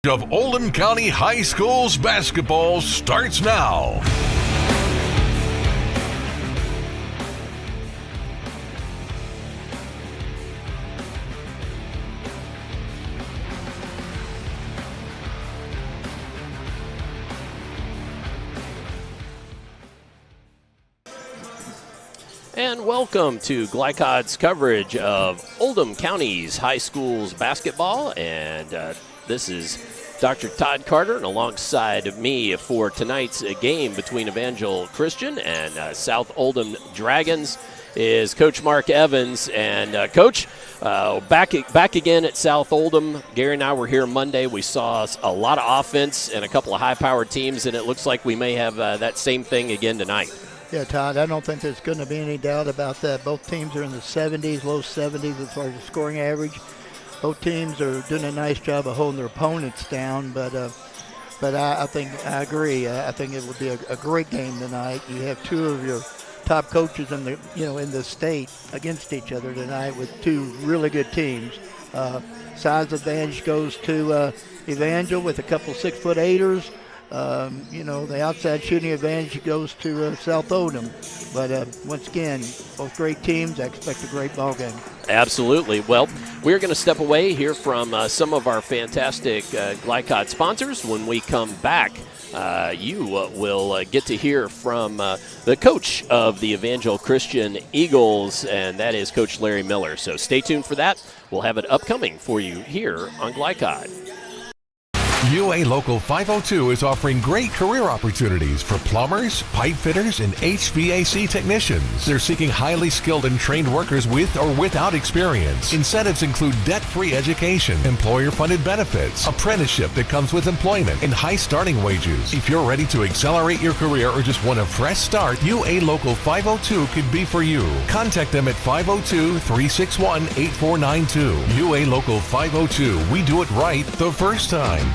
of Oldham County High School's basketball starts now. And welcome to Glycod's coverage of Oldham County's high schools basketball. And this is Dr. Todd Carter, and alongside me for tonight's game between Evangel Christian and South Oldham Dragons is Coach Mark Evans. And Coach, back again at South Oldham. Gary and I were here Monday. We saw a lot of offense and a couple of high-powered teams, and it looks like we may have that same thing again tonight. Yeah, Todd, I don't think there's going to be any doubt about that. Both teams are in the 70s, low 70s as far as the scoring average. Both teams are doing a nice job of holding their opponents down, but I think I agree. I think it will be a great game tonight. You have two of your top coaches in the state against each other tonight with two really good teams. Size advantage goes to Evangel with a couple 6'8"ers. The outside shooting advantage goes to South Oldham. But once again, both great teams. I expect a great ball game. Absolutely. Well, we're going to step away here from some of our fantastic Glycod sponsors. When we come back, you will get to hear from the coach of the Evangel Christian Eagles, and that is Coach Larry Miller. So stay tuned for that. We'll have it upcoming for you here on Glycod. UA Local 502 is offering great career opportunities for plumbers, pipe fitters, and HVAC technicians. They're seeking highly skilled and trained workers with or without experience. Incentives include debt-free education, employer-funded benefits, apprenticeship that comes with employment, and high starting wages. If you're ready to accelerate your career or just want a fresh start, UA Local 502 could be for you. Contact them at 502-361-8492. UA Local 502. We do it right the first time.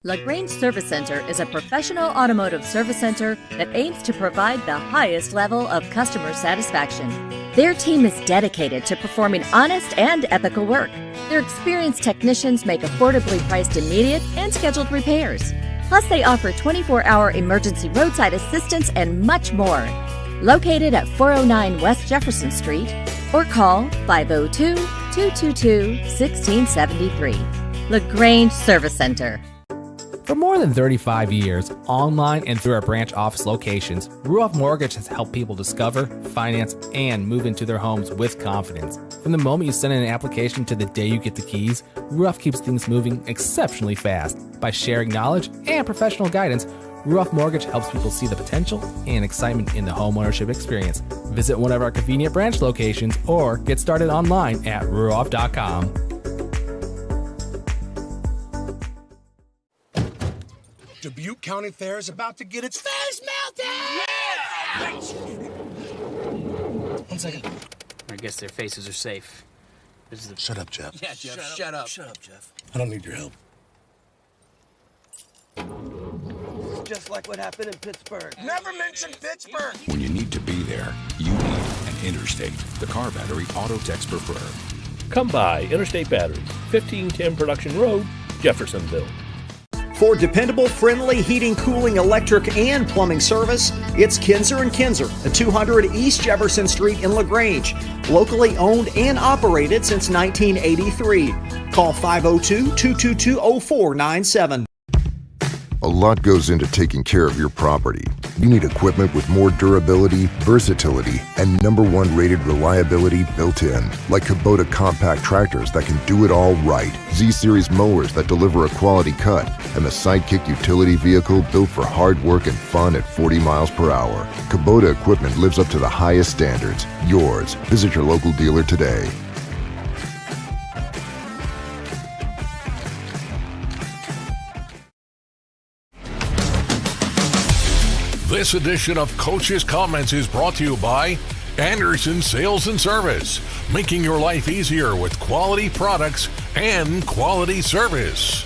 LaGrange Service Center is a professional automotive service center that aims to provide the highest level of customer satisfaction. Their team is dedicated to performing honest and ethical work. Their experienced technicians make affordably priced immediate and scheduled repairs. Plus, they offer 24-hour emergency roadside assistance and much more. Located at 409 West Jefferson Street, or call 502-222-1673. LaGrange Service Center. For more than 35 years, online and through our branch office locations, Ruoff Mortgage has helped people discover, finance, and move into their homes with confidence. From the moment you send in an application to the day you get the keys, Ruoff keeps things moving exceptionally fast. By sharing knowledge and professional guidance, Ruoff Mortgage helps people see the potential and excitement in the homeownership experience. Visit one of our convenient branch locations or get started online at ruoff.com. Dubuque County Fair is about to get its face melted! Yeah! 1 second. I guess their faces are safe. Shut up, Jeff. Yeah, Jeff, shut up. Shut up, Jeff. I don't need your help. Just like what happened in Pittsburgh. Never mention Pittsburgh! When you need to be there, you need an Interstate. The car battery auto techs prefer. Come by Interstate Batteries, 1510 Production Road, Jeffersonville. For dependable, friendly heating, cooling, electric, and plumbing service, it's Kinzer & Kinzer at 200 East Jefferson Street in LaGrange. Locally owned and operated since 1983. Call 502-222-0497. A lot goes into taking care of your property. You need equipment with more durability, versatility, and #1 rated reliability built in. Like Kubota compact tractors that can do it all right. Z-Series mowers that deliver a quality cut. And the Sidekick utility vehicle built for hard work and fun at 40 miles per hour. Kubota equipment lives up to the highest standards. Yours. Visit your local dealer today. This edition of Coach's Comments is brought to you by Anderson Sales and Service, making your life easier with quality products and quality service.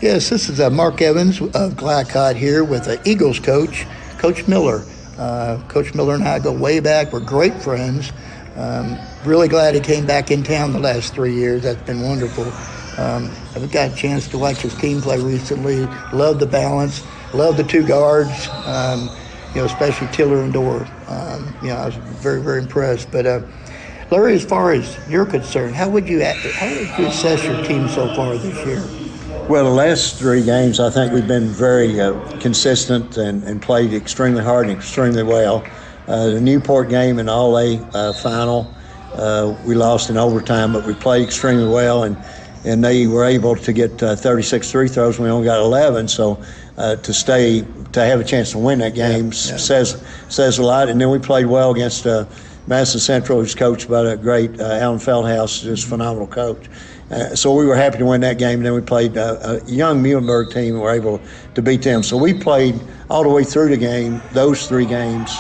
Yes, this is Mark Evans of Glycod here with the Eagles coach, Coach Miller. Coach Miller and I go way back. We're great friends. Really glad he came back in town the last 3 years. That's been wonderful. I've got a chance to watch his team play recently. Love the balance. Love the two guards, especially Tiller and Dorr. I was very, very impressed. But Larry, as far as you're concerned, how would you assess your team so far this year? Well, the last 3 games, I think we've been very consistent and played extremely hard and extremely well. The Newport game and All-A final, we lost in overtime, but we played extremely well, and they were able to get 36 free throws. We only got 11, so to have a chance to win that game says a lot. And then we played well against Madison Central, who's coached by the great Alan Feldhouse, just a phenomenal coach. So we were happy to win that game. And then we played a young Muhlenberg team and were able to beat them. So we played all the way through the game, those 3 games,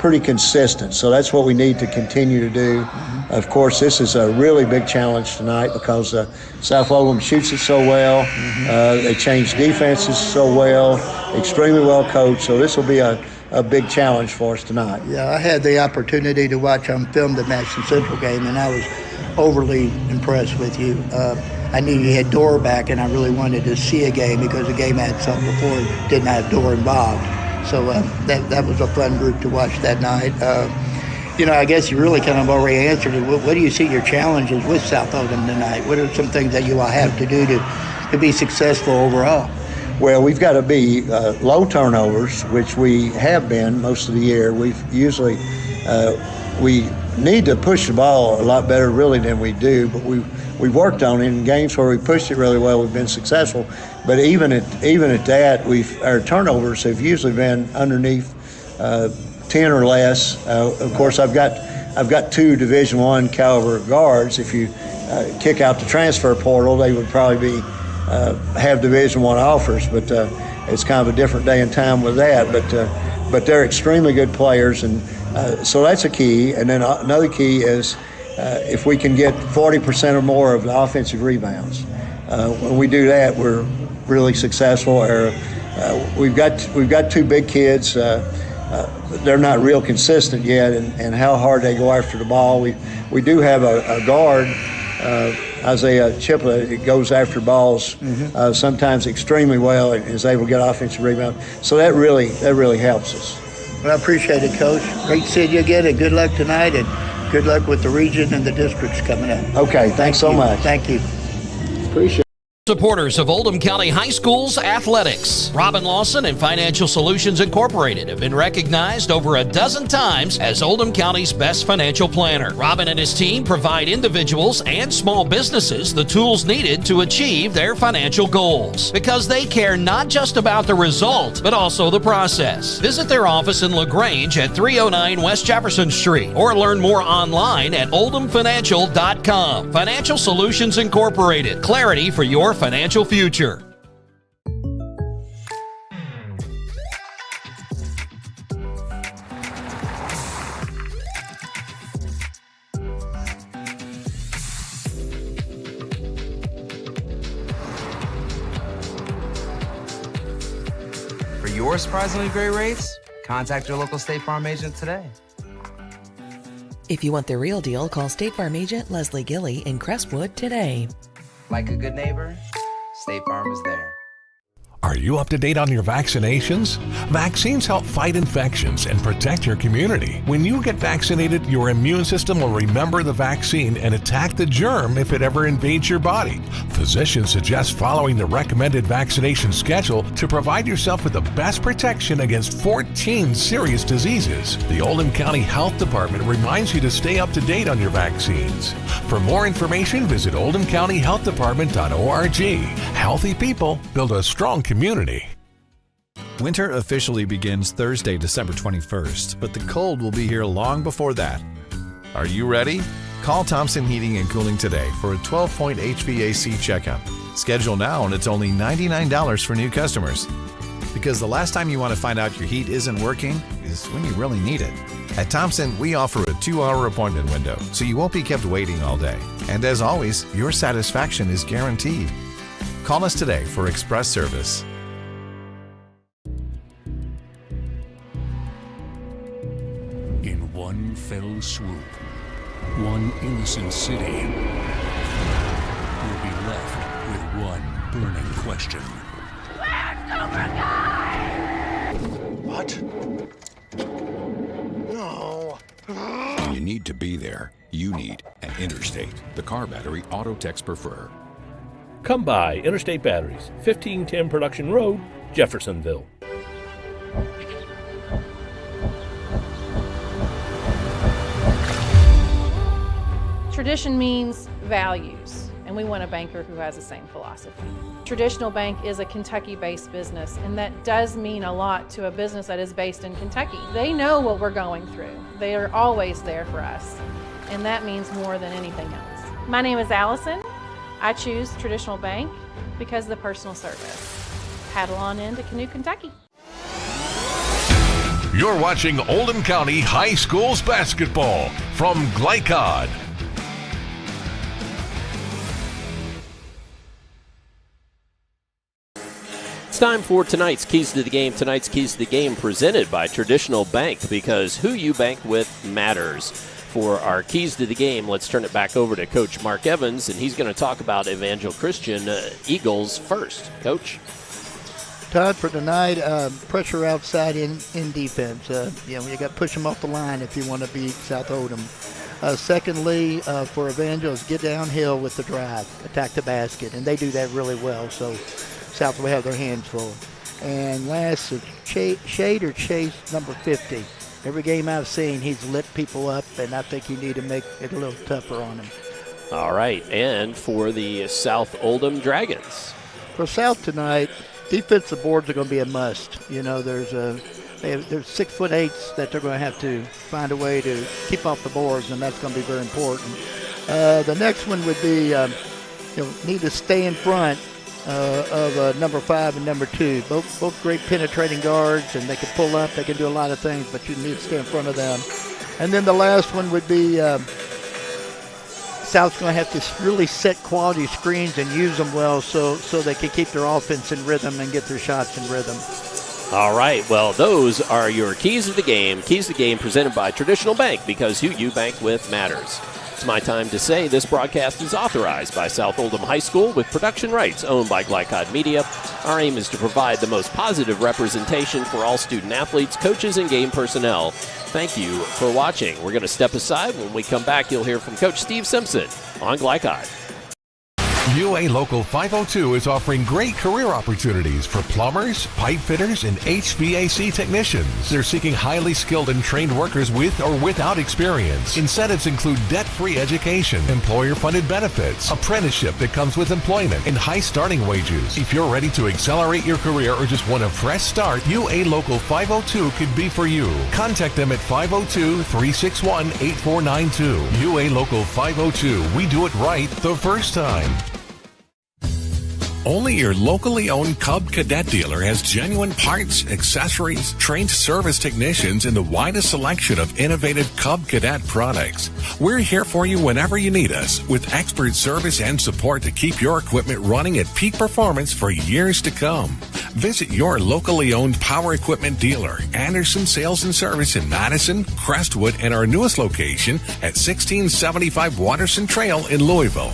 pretty consistent. So that's what we need to continue to do. Mm-hmm. Of course, this is a really big challenge tonight because South Oldham shoots it so well. Mm-hmm. They change defenses so well, extremely well coached. So this will be a big challenge for us tonight. Yeah, I had the opportunity to watch on film the Madison Central game, and I was overly impressed with you. I knew you had Dorr back, and I really wanted to see a game because the game I had something before didn't have Dorr involved. So that was a fun group to watch that night. I guess you really kind of already answered it. What do you see your challenges with South Oldham tonight? What are some things that you will have to do to be successful overall? Well, we've got to be low turnovers, which we have been most of the year. We've usually we need to push the ball a lot better really than we do, but we've worked on it. In games where we pushed it really well, we've been successful. But even at that, our turnovers have usually been underneath 10 or less. Of course, I've got 2 Division I caliber guards. If you kick out the transfer portal, they would probably have Division I offers. But it's kind of a different day and time with that. But they're extremely good players, and so that's a key. And then another key is if we can get 40% or more of the offensive rebounds. When we do that, we're really successful. We've got 2 big kids. They're not real consistent yet, and how hard they go after the ball. We do have a guard, Isaiah Chiplett, that goes after balls sometimes extremely well and is able to get offensive rebound. So that really helps us. Well, I appreciate it, Coach. Great seeing you again, and good luck tonight, and good luck with the region and the districts coming up. Okay, thanks so much. Thank you. Appreciate it. Supporters of Oldham County High School's athletics. Robin Lawson and Financial Solutions Incorporated have been recognized over a dozen times as Oldham County's best financial planner. Robin and his team provide individuals and small businesses the tools needed to achieve their financial goals because they care not just about the result, but also the process. Visit their office in LaGrange at 309 West Jefferson Street or learn more online at oldhamfinancial.com. Financial Solutions Incorporated. Clarity for your financial future. For your surprisingly great rates, contact your local State Farm agent today. If you want the real deal, call State Farm agent Leslie Gilly in Crestwood today. Like a good neighbor, State Farm is there. Are you up to date on your vaccinations? Vaccines help fight infections and protect your community. When you get vaccinated, your immune system will remember the vaccine and attack the germ if it ever invades your body. Physicians suggest following the recommended vaccination schedule to provide yourself with the best protection against 14 serious diseases. The Oldham County Health Department reminds you to stay up to date on your vaccines. For more information, visit oldhamcountyhealthdepartment.org. Healthy people build a strong community. Winter officially begins Thursday, December 21st, but the cold will be here long before that. Are you ready? Call Thompson Heating and Cooling today for a 12-point HVAC checkup. Schedule now and it's only $99 for new customers. Because the last time you want to find out your heat isn't working is when you really need it. At Thompson, we offer a 2-hour appointment window, so you won't be kept waiting all day. And as always, your satisfaction is guaranteed. Call us today for express service. fell swoop, one innocent city will be left with one burning question. Where's Cobra Kai? What? No. When you need to be there, you need an Interstate, the car battery auto techs prefer. Come by Interstate Batteries, 1510 Production Road, Jeffersonville. Tradition means values, and we want a banker who has the same philosophy. Traditional Bank is a Kentucky-based business, and that does mean a lot to a business that is based in Kentucky. They know what we're going through. They are always there for us, and that means more than anything else. My name is Allison. I choose Traditional Bank because of the personal service. Paddle on into Canoe, Kentucky. You're watching Oldham County High Schools basketball from Glycod. It's time for tonight's Keys to the Game. Tonight's Keys to the Game presented by Traditional Bank, because who you bank with matters. For our Keys to the Game, let's turn it back over to Coach Mark Evans, and he's going to talk about Evangel Christian Eagles first. Coach? Todd, for tonight, pressure outside in defense. You got to push them off the line if you want to beat South Oldham. Secondly, for Evangel, is get downhill with the drive, attack the basket, and they do that really well. So South will have their hands full. And last, Shade or Chase, number 50. Every game I've seen, he's lit people up, and I think you need to make it a little tougher on him. All right, and for the South Oldham Dragons? For South tonight, defensive boards are going to be a must. You know, there's 6'8" that they're going to have to find a way to keep off the boards, and that's going to be very important. The next one would be need to stay in front of number 5 and number 2. Both great penetrating guards, and they can pull up. They can do a lot of things, but you need to stay in front of them. And then the last one would be South's going to have to really set quality screens and use them well so they can keep their offense in rhythm and get their shots in rhythm. All right, well, those are your Keys of the Game. Keys of the Game presented by Traditional Bank, because who you bank with matters. It's my time to say this broadcast is authorized by South Oldham High School with production rights owned by Glycod Media. Our aim is to provide the most positive representation for all student athletes, coaches, and game personnel. Thank you for watching. We're going to step aside. When we come back, you'll hear from Coach Steve Simpson on Glycod. UA Local 502 is offering great career opportunities for plumbers, pipe fitters, and HVAC technicians. They're seeking highly skilled and trained workers with or without experience. Incentives include debt-free education, employer-funded benefits, apprenticeship that comes with employment, and high starting wages. If you're ready to accelerate your career or just want a fresh start, UA Local 502 could be for you. Contact them at 502-361-8492. UA Local 502. We do it right the first time. Only your locally owned Cub Cadet dealer has genuine parts, accessories, trained service technicians, and the widest selection of innovative Cub Cadet products. We're here for you whenever you need us, with expert service and support to keep your equipment running at peak performance for years to come. Visit your locally owned power equipment dealer, Anderson Sales and Service in Madison, Crestwood, and our newest location at 1675 Watterson Trail in Louisville.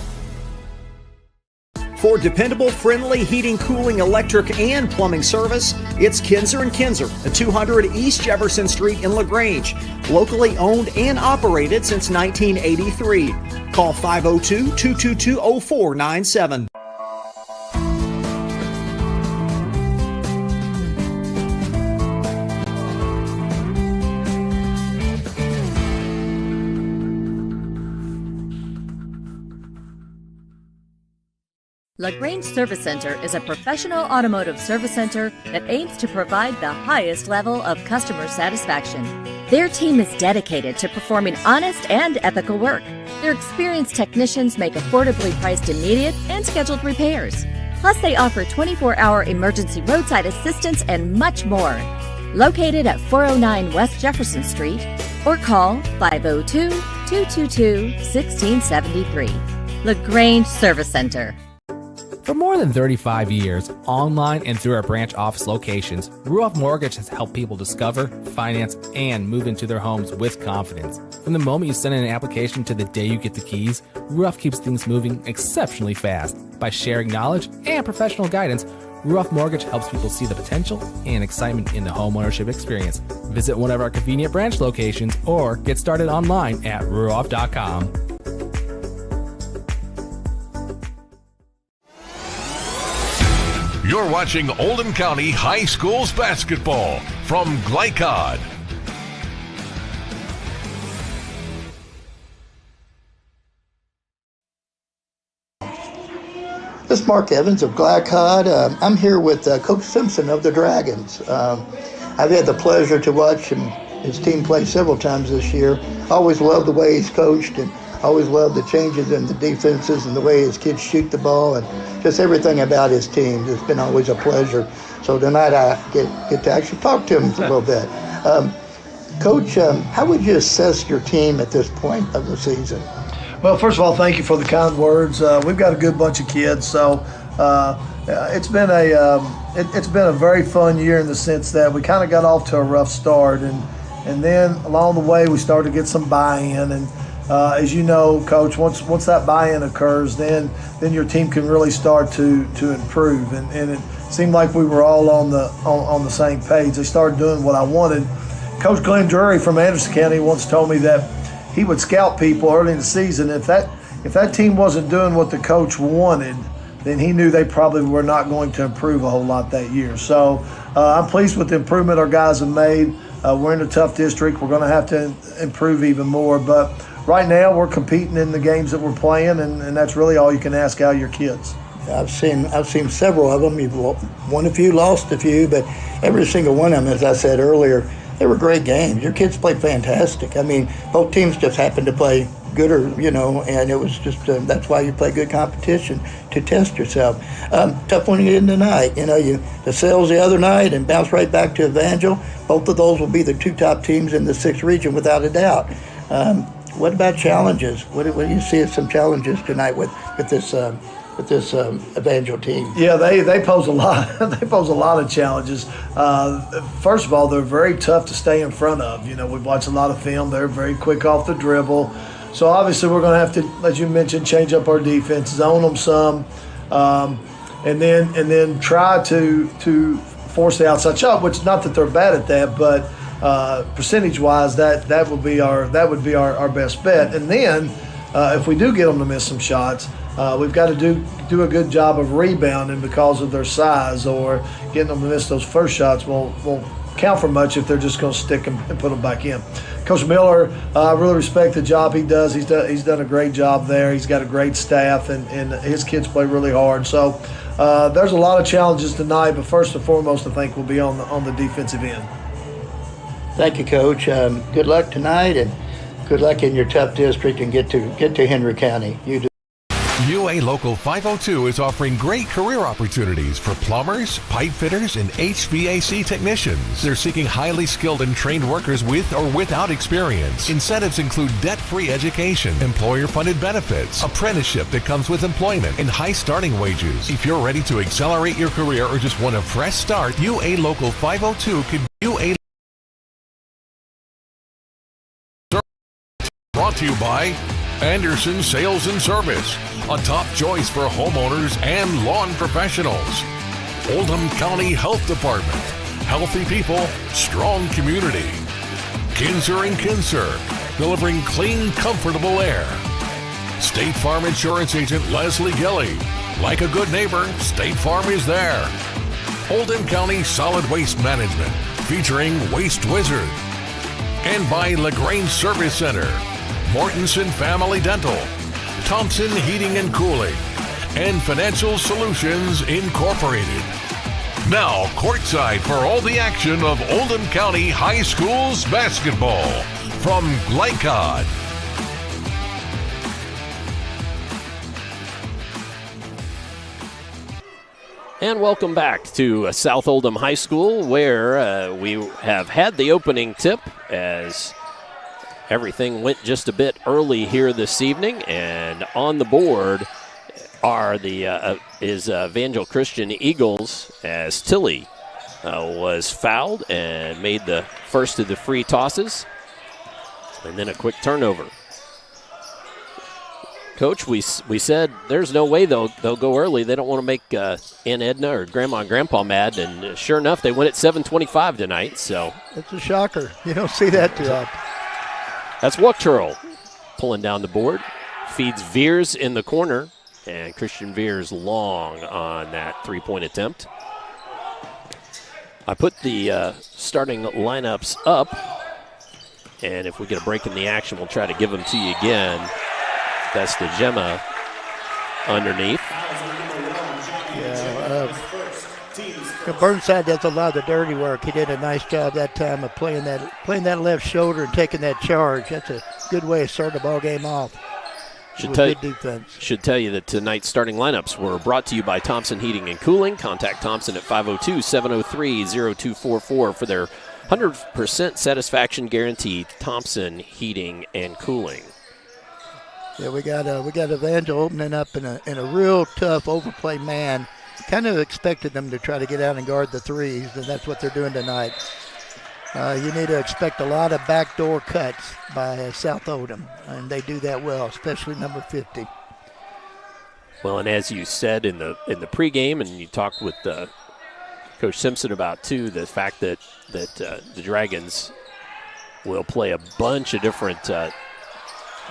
For dependable, friendly heating, cooling, electric, and plumbing service, it's Kinzer & Kinzer at 200 East Jefferson Street in LaGrange. Locally owned and operated since 1983. Call 502-222-0497. LaGrange Service Center is a professional automotive service center that aims to provide the highest level of customer satisfaction. Their team is dedicated to performing honest and ethical work. Their experienced technicians make affordably priced immediate and scheduled repairs. Plus, they offer 24-hour emergency roadside assistance and much more. Located at 409 West Jefferson Street, or call 502-222-1673. LaGrange Service Center. For more than 35 years, online and through our branch office locations, Ruoff Mortgage has helped people discover, finance, and move into their homes with confidence. From the moment you send in an application to the day you get the keys, Ruoff keeps things moving exceptionally fast. By sharing knowledge and professional guidance, Ruoff Mortgage helps people see the potential and excitement in the homeownership experience. Visit one of our convenient branch locations or get started online at ruoff.com. You're watching Oldham County High Schools basketball from Glycod. This is Mark Evans of Glycod. I'm here with Coach Simpson of the Dragons. I've had the pleasure to watch his team play several times this year. Always loved the way he's coached and always loved the changes in the defenses and the way his kids shoot the ball and just everything about his team. It's been always a pleasure. So tonight I get to actually talk to him a little bit. Coach, how would you assess your team at this point of the season? Well, first of all, thank you for the kind words. We've got a good bunch of kids, so it's been a very fun year in the sense that we kind of got off to a rough start, and then along the way we started to get some buy-in. And as you know, Coach, once that buy-in occurs, then your team can really start to improve. And it seemed like we were all on the same page. They started doing what I wanted. Coach Glenn Drury from Anderson County once told me that he would scout people early in the season. If that team wasn't doing what the coach wanted, then he knew they probably were not going to improve a whole lot that year. So I'm pleased with the improvement our guys have made. We're in a tough district. We're going to have to improve even more. But right now we're competing in the games that we're playing, and that's really all you can ask out of your kids. I've seen several of them. You've won a few, lost a few, but every single one of them, as I said earlier, they were great games. Your kids played fantastic. I mean, both teams just happened to play gooder, and it was just that's why you play good competition, to test yourself. Tough one in tonight. The Sales the other night and bounce right back to Evangel. Both of those will be the two top teams in the 6th region without a doubt. What about challenges? What do you see as some challenges tonight with this Evangel team? Yeah, they pose a lot. They pose a lot of challenges. First of all, they're very tough to stay in front of. We've watched a lot of film. They're very quick off the dribble. So obviously we're going to have to, as you mentioned, change up our defense, zone them some, and then try to force the outside shot. Which, not that they're bad at that, but percentage-wise, that would be our best bet. And then if we do get them to miss some shots, we've got to do a good job of rebounding because of their size, or getting them to miss those first shots won't count for much if they're just going to stick them and put them back in. Coach Miller, I really respect the job he does. He's done a great job there. He's got a great staff, and his kids play really hard. So there's a lot of challenges tonight, but first and foremost, I think, will be on the defensive end. Thank you, Coach. Good luck tonight, and good luck in your tough district, and get to Henry County. You do. UA Local 502 is offering great career opportunities for plumbers, pipe fitters, and HVAC technicians. They're seeking highly skilled and trained workers with or without experience. Incentives include debt-free education, employer-funded benefits, apprenticeship that comes with employment, and high starting wages. If you're ready to accelerate your career or just want a fresh start, UA Local 502 could UA. Brought to you by Anderson Sales and Service, a top choice for homeowners and lawn professionals. Oldham County Health Department, healthy people, strong community. Kinzer & Kinzer, delivering clean, comfortable air. State Farm Insurance Agent Leslie Gilly. Like a good neighbor, State Farm is there. Oldham County Solid Waste Management, featuring Waste Wizard. And by LaGrange Service Center, Mortensen Family Dental, Thompson Heating and Cooling, and Financial Solutions Incorporated. Now, courtside for all the action of Oldham County High Schools basketball from Glycod. And welcome back to South Oldham High School, where we have had the opening tip as everything went just a bit early here this evening. And on the board is Evangel Christian Eagles, as Tilly was fouled and made the first of the free tosses, and then a quick turnover. Coach, we said there's no way they'll go early. They don't want to make Aunt Edna or Grandma and Grandpa mad, and sure enough, they win at 7:25 tonight. So it's a shocker. You don't see that too often. That's Wachurl pulling down the board, feeds Veers in the corner, and Christian Veers long on that three-point attempt. I put the starting lineups up, and if we get a break in the action, we'll try to give them to you again. That's the Gemma underneath. Yeah, Burnside does a lot of the dirty work. He did a nice job that time of playing that left shoulder and taking that charge. That's a good way to start the ball game off. Good defense. Should tell you that tonight's starting lineups were brought to you by Thompson Heating and Cooling. Contact Thompson at 502-703-0244 for their 100% satisfaction guarantee. Thompson Heating and Cooling. Yeah, we got Evangel opening up in a real tough overplay man. Kind of expected them to try to get out and guard the threes, and that's what they're doing tonight. You need to expect a lot of backdoor cuts by South Oldham, and they do that well, especially number 50. Well, and as you said in the pregame, and you talked with Coach Simpson about too, the fact that the Dragons will play a bunch of different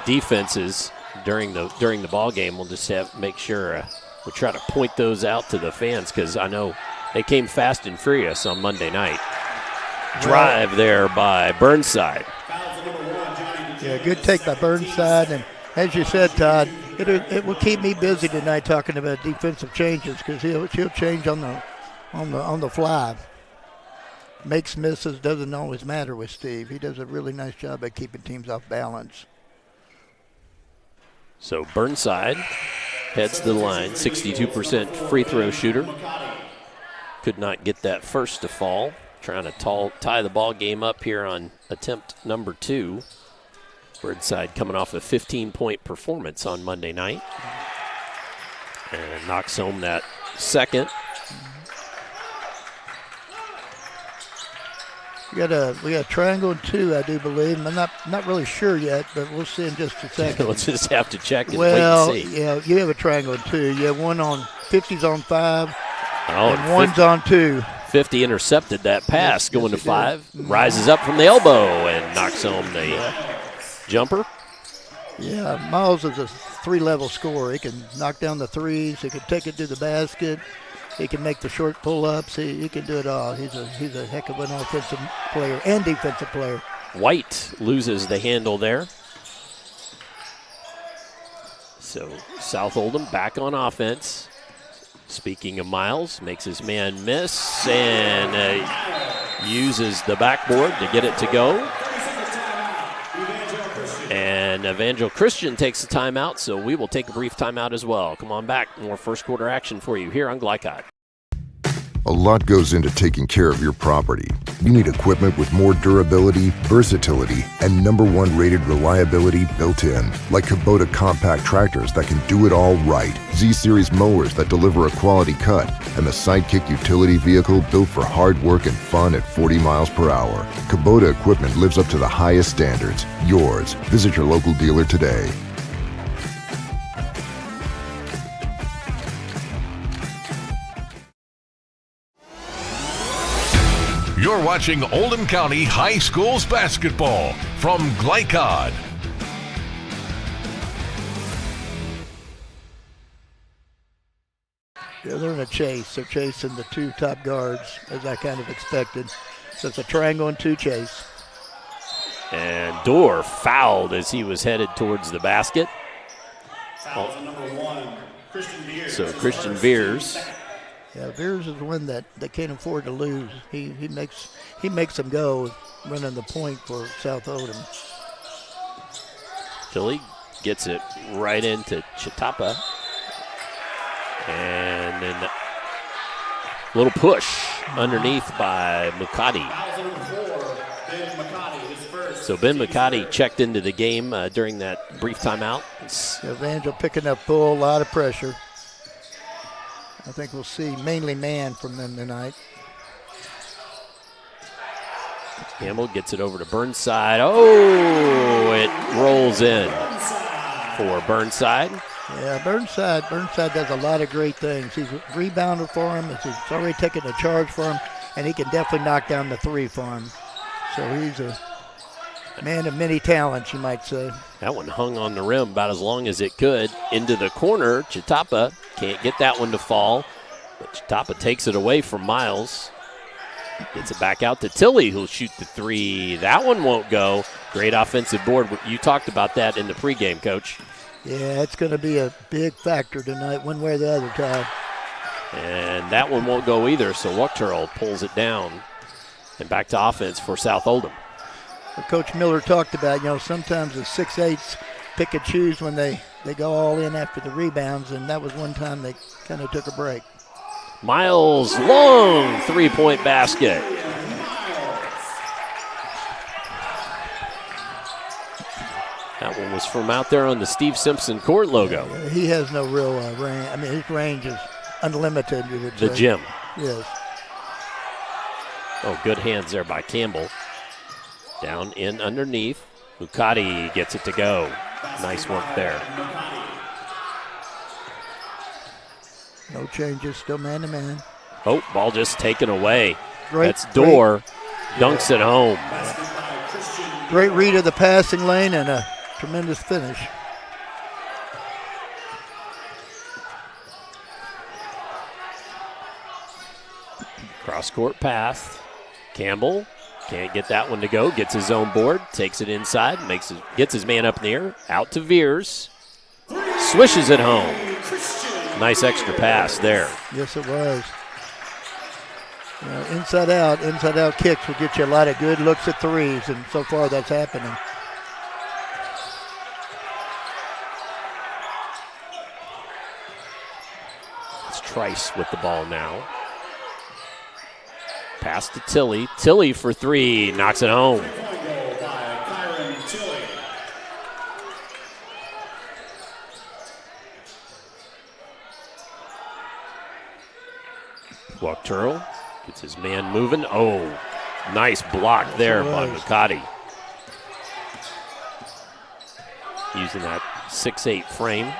defenses during the ball game. We'll just make sure we try to point those out to the fans, because I know they came fast and furious on Monday night. Drive there by Burnside. Yeah, good take by Burnside, and as you said, Todd, it will keep me busy tonight talking about defensive changes, because he'll change on the fly. Makes misses, doesn't always matter with Steve. He does a really nice job at keeping teams off balance. So Burnside heads to the line, 62% free throw shooter. Could not get that first to fall. Trying to tie the ball game up here on attempt number 2. Burnside coming off a 15-point performance on Monday night. And knocks home that second. We got triangle and 2, I do believe. I'm not really sure yet, but we'll see in just a second. Let's just have to check and wait and see. Yeah, you have a triangle and 2. You have one on 50's on 5, and one's on 2. 50 intercepted that pass, going to 5. Rises up from the elbow and knocks home the jumper. Yeah, Miles is a 3-level scorer. He can knock down the threes. He can take it to the basket. He can make the short pull-ups. He can do it all. He's a heck of an offensive player and defensive player. White loses the handle there. So South Oldham back on offense. Speaking of Miles, makes his man miss and uses the backboard to get it to go. And Evangel Christian takes a timeout, so we will take a brief timeout as well. Come on back. More first quarter action for you here on Glycod. A lot goes into taking care of your property. You need equipment with more durability, versatility, and #1 rated reliability built in. Like Kubota compact tractors that can do it all right. Z-Series mowers that deliver a quality cut. And the Sidekick utility vehicle built for hard work and fun at 40 miles per hour. Kubota equipment lives up to the highest standards. Yours. Visit your local dealer today. You're watching Oldham County High Schools basketball from Glycod. Yeah, they're in a chase. They're chasing the 2 top guards, as I kind of expected. So it's a triangle and 2 chase. And Dorr fouled as he was headed towards the basket. So Christian Veers. Yeah, Veers is one that can't afford to lose. He makes them go running the point for South Oldham. Tilly gets it right into Chitapa. And then a little push underneath by Mukati. So Ben Mukati checked into the game during that brief timeout. Evangel picking up full, a lot of pressure. I think we'll see mainly man from them tonight. Campbell gets it over to Burnside. Oh, it rolls in for Burnside. Yeah, Burnside does a lot of great things. He's a rebounder for him. He's already taken a charge for him, and he can definitely knock down the three for him. So he's a man of many talents, you might say. That one hung on the rim about as long as it could. Into the corner, Chitapa can't get that one to fall, but Chitapa takes it away from Miles. Gets it back out to Tilley, who'll shoot the three. That one won't go. Great offensive board. You talked about that in the pregame, Coach. Yeah, it's going to be a big factor tonight, one way or the other, Todd. And that one won't go either, so Wachterl pulls it down. And back to offense for South Oldham. Coach Miller talked about, sometimes the 6'8s pick and choose when they go all in after the rebounds, and that was one time they kind of took a break. Miles, long three-point basket. That one was from out there on the Steve Simpson court logo. He has no real range. I mean, his range is unlimited, you would say. The gym. Yes. Oh, good hands there by Campbell. Down in underneath. Mukadi gets it to go. Nice work there. No changes, still man-to-man. Oh, ball just taken away. Great, That's Dorr. Dunks it home. Great read of the passing lane and a tremendous finish. Cross-court pass. Campbell can't get that one to go. Gets his own board. Takes it inside. Gets his man up in the air. Out to Veers. Swishes it home. Nice extra pass there. Yes, it was. Inside out kicks will get you a lot of good looks at threes, and so far that's happening. It's Trice with the ball now. Pass to Tilley. Tilley for three. Knocks it home. Wachterl gets his man moving. Oh, nice block there by Mukadi. Using that 6'8 frame.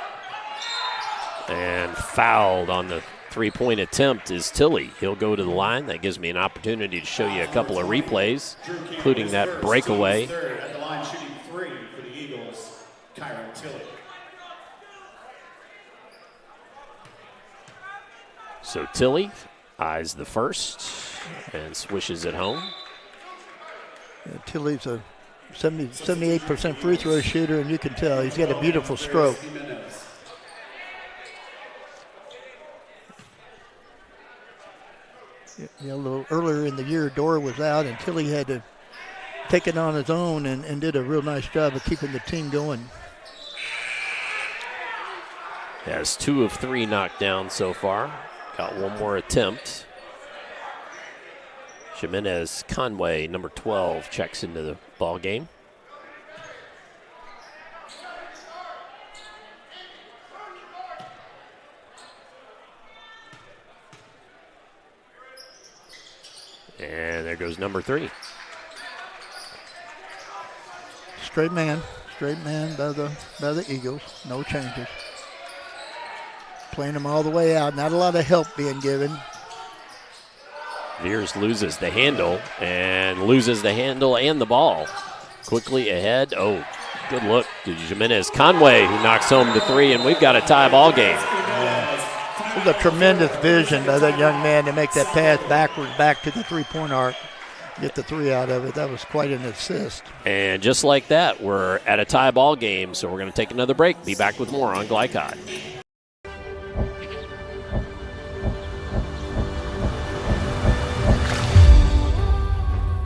And fouled on the three-point attempt is Tilley. He'll go to the line. That gives me an opportunity to show you a couple of replays, including that breakaway. At the line shooting three for the Eagles, Kyron Tilley. So Tilley eyes the first and swishes it home. Yeah, Tilley's a 78% free throw shooter, and you can tell he's got a beautiful stroke. A little earlier in the year, Dorr was out, and Tilley had to take it on his own and did a real nice job of keeping the team going. Has 2 of 3 knocked down so far. Got one more attempt. Jimenez Conway, number 12, checks into the ball game. And there goes number 3. Straight man by the Eagles. No changes. Playing them all the way out. Not a lot of help being given. Veers loses the handle and the ball. Quickly ahead. Oh, good look to Jimenez Conway, who knocks home the 3, and we've got a tie ball game. It was a tremendous vision by that young man to make that pass backwards back to the three-point arc. Get the 3 out of it. That was quite an assist. And just like that, we're at a tie ball game, so we're going to take another break. Be back with more on Glycod.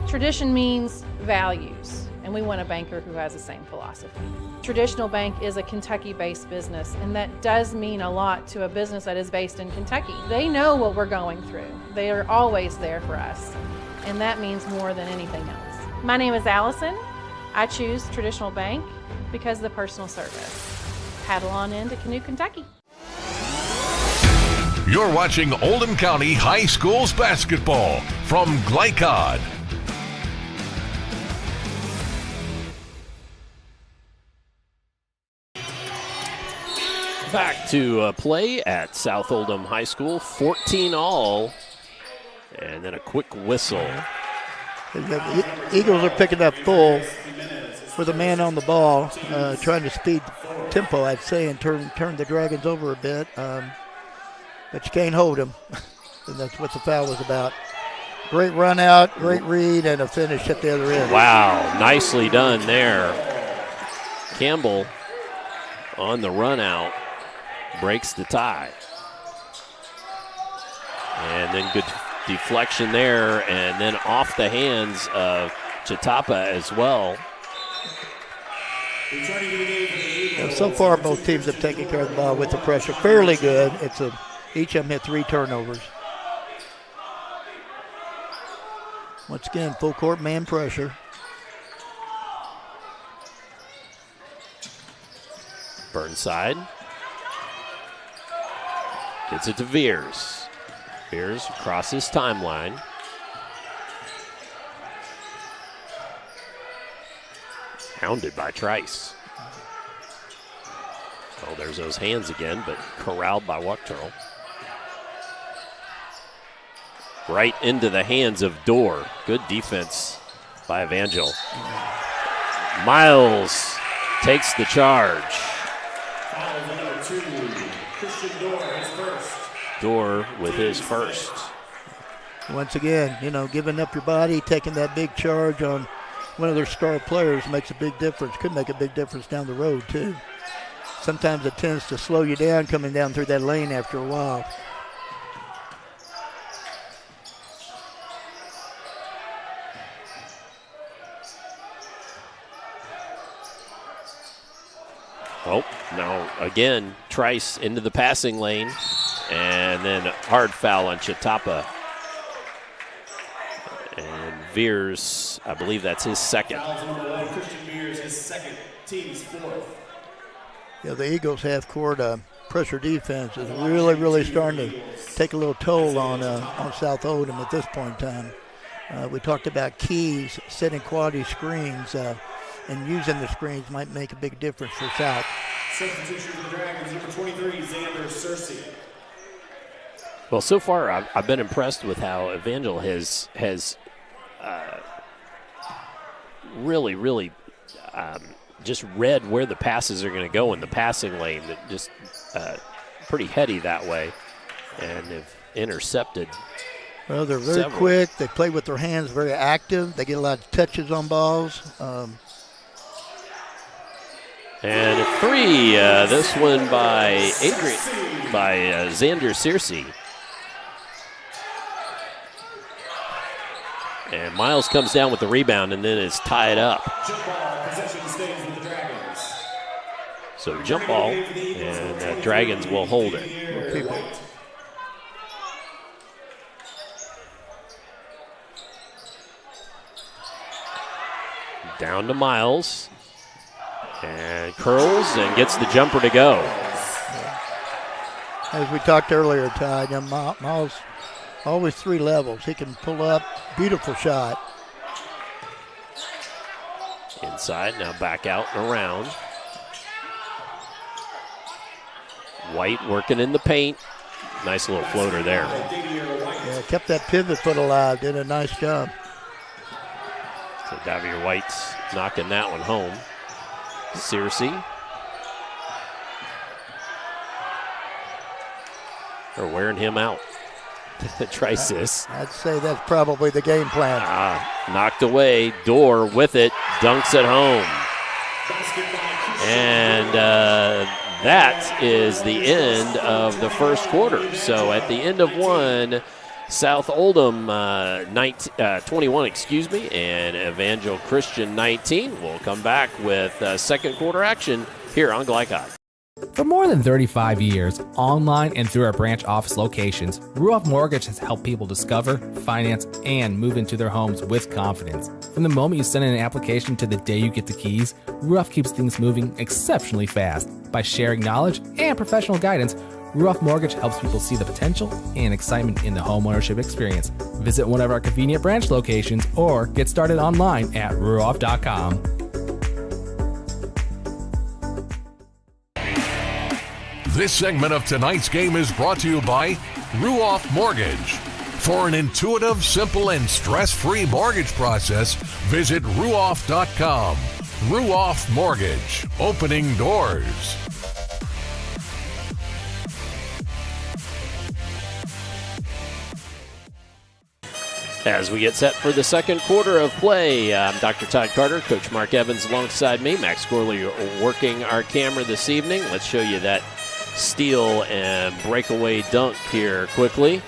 Tradition means values, and we want a banker who has the same philosophy. Traditional Bank is a Kentucky-based business, and that does mean a lot to a business that is based in Kentucky. They know what we're going through. They are always there for us, and that means more than anything else. My name is Allison. I choose Traditional Bank because of the personal service. Paddle on into Canoe, Kentucky. You're watching Oldham County High Schools basketball from Glycod. Back to play at South Oldham High School, 14-all, and then a quick whistle. The Eagles are picking up full with a man on the ball, trying to speed tempo, I'd say, and turn the Dragons over a bit. But you can't hold them, and that's what the foul was about. Great run out, great read, and a finish at the other end. Wow, nicely done there. Campbell on the run out breaks the tie. And then good deflection there, and then off the hands of Chitapa as well. So far, both teams have taken care of the ball with the pressure fairly good. Each of them had 3 turnovers. Once again, full court man pressure. Burnside gets it to Veers. Veers crosses timeline. Hounded by Trice. Oh, there's those hands again, but corralled by Wachterl. Right into the hands of Dorr. Good defense by Evangel. Miles takes the charge. Dorr with his first. Once again, giving up your body, taking that big charge on one of their star players makes a big difference. Could make a big difference down the road, too. Sometimes it tends to slow you down coming down through that lane after a while. Oh, now again, Trice into the passing lane, and then hard foul on Chitapa. And Veers, I believe that's his second. Christian Veers, his second, team's 4th. Yeah, the Eagles half-court pressure defense is really starting to take a little toll on South Oldham at this point in time. We talked about keys, setting quality screens, and using the screens might make a big difference for South. Substitution for the Dragons, number 23, Xander Searcy. Well, so far I've been impressed with how Evangel has really just read where the passes are going to go in the passing lane. That just pretty heady that way, and have intercepted. Well, they're very quick. They play with their hands, very active. They get a lot of touches on balls. And a 3, this one by Xander Searcy. And Miles comes down with the rebound and then is tied up. Jump ball, possession stays with the Dragons. So jump ball, and Dragons will hold it. Down to Miles. And curls and gets the jumper to go. As we talked earlier, Todd, Miles, always 3 levels. He can pull up, beautiful shot. Inside, now back out and around. White working in the paint. Nice little floater there. Yeah, kept that pivot foot alive, did a nice job. So Davier White's knocking that one home. Searcy. They're wearing him out. Trice. I'd say that's probably the game plan. Knocked away. Dorr with it. Dunks it home. And that is the end of the first quarter. So at the end of one, South Oldham 21, and Evangel Christian 19. We'll come back with second quarter action here on Glycod. For more than 35 years, online and through our branch office locations, Ruoff Mortgage has helped people discover, finance, and move into their homes with confidence. From the moment you send in an application to the day you get the keys, Ruoff keeps things moving exceptionally fast. By sharing knowledge and professional guidance, Ruoff Mortgage helps people see the potential and excitement in the homeownership experience. Visit one of our convenient branch locations or get started online at ruoff.com. This segment of tonight's game is brought to you by Ruoff Mortgage. For an intuitive, simple, and stress-free mortgage process, visit ruoff.com. Ruoff Mortgage, opening doors. As we get set for the second quarter of play, I'm Dr. Todd Carter, Coach Mark Evans alongside me. Max Gorley working our camera this evening. Let's show you that steal and breakaway dunk here quickly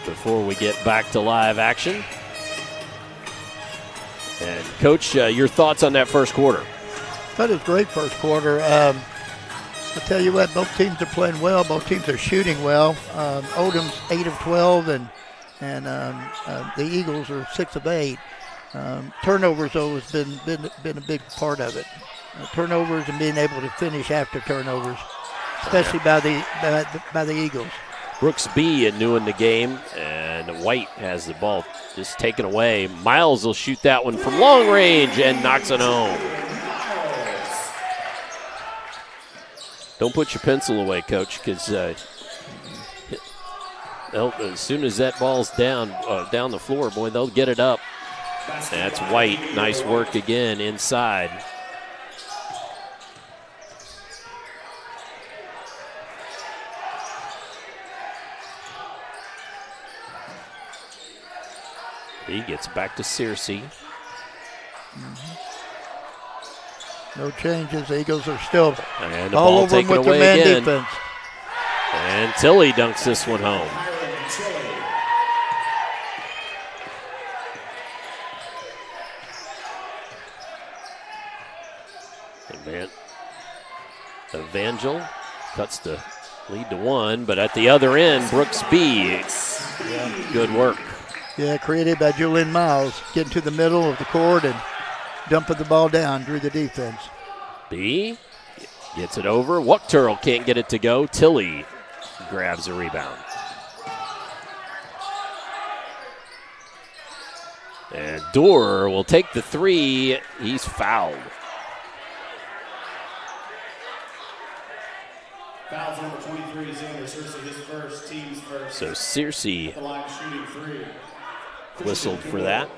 before we get back to live action. And Coach, your thoughts on that first quarter? That was a great first quarter. I'll tell you what, both teams are playing well. Both teams are shooting well. Oldham's 8 of 12, and the Eagles are 6 of 8. Turnovers, though, has been a big part of it. Turnovers and being able to finish after turnovers, especially by the Eagles. Brooks B new in the game, and White has the ball just taken away. Miles will shoot that one from long range and knocks it home. Don't put your pencil away, Coach, because as soon as that ball's down the floor, boy, they'll get it up. That's White. Nice work again inside. He gets back to Searcy. No changes. The Eagles are still and the all ball over them taken with their away man again. defense. And Tilley dunks this one home. Evangel cuts the lead to 1, but at the other end, Brooks B. Good work. Yeah, created by Julian Miles, getting to the middle of the court and dumping the ball down, drew the defense. B gets it over. Wuchterl can't get it to go. Tilley grabs a rebound. And Dorr will take the 3. He's fouled. Fouls number 23, Xander Searcy, his first, team's first. So Searcy The line shooting 3. whistled for that.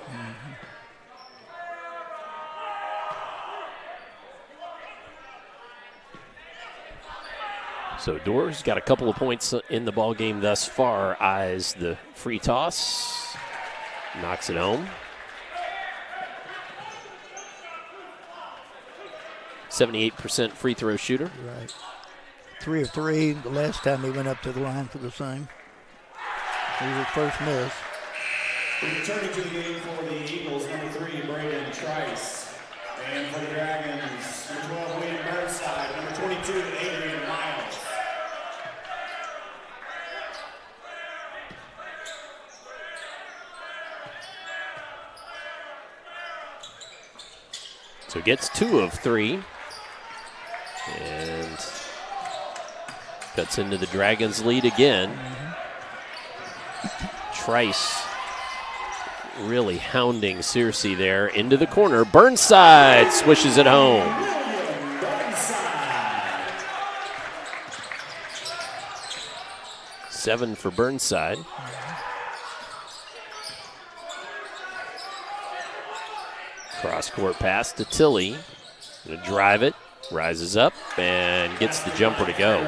So Dorr's got a couple of points in the ball game thus far. Eyes the free toss, knocks it home. 78% free throw shooter. Right. 3 of 3 the last time he went up to the line for the same. It was his first miss. Returning to the game for the Eagles, number 3, Braden Trice. And for the Dragons, number 12, William Burnside. Number 22, Adrian Miles. So gets 2 of 3. And cuts into the Dragons' lead again. Trice really hounding Searcy there into the corner. Burnside swishes it home. Seven for Burnside. Cross-court pass to Tilley. Gonna drive it. Rises up and gets the jumper to go.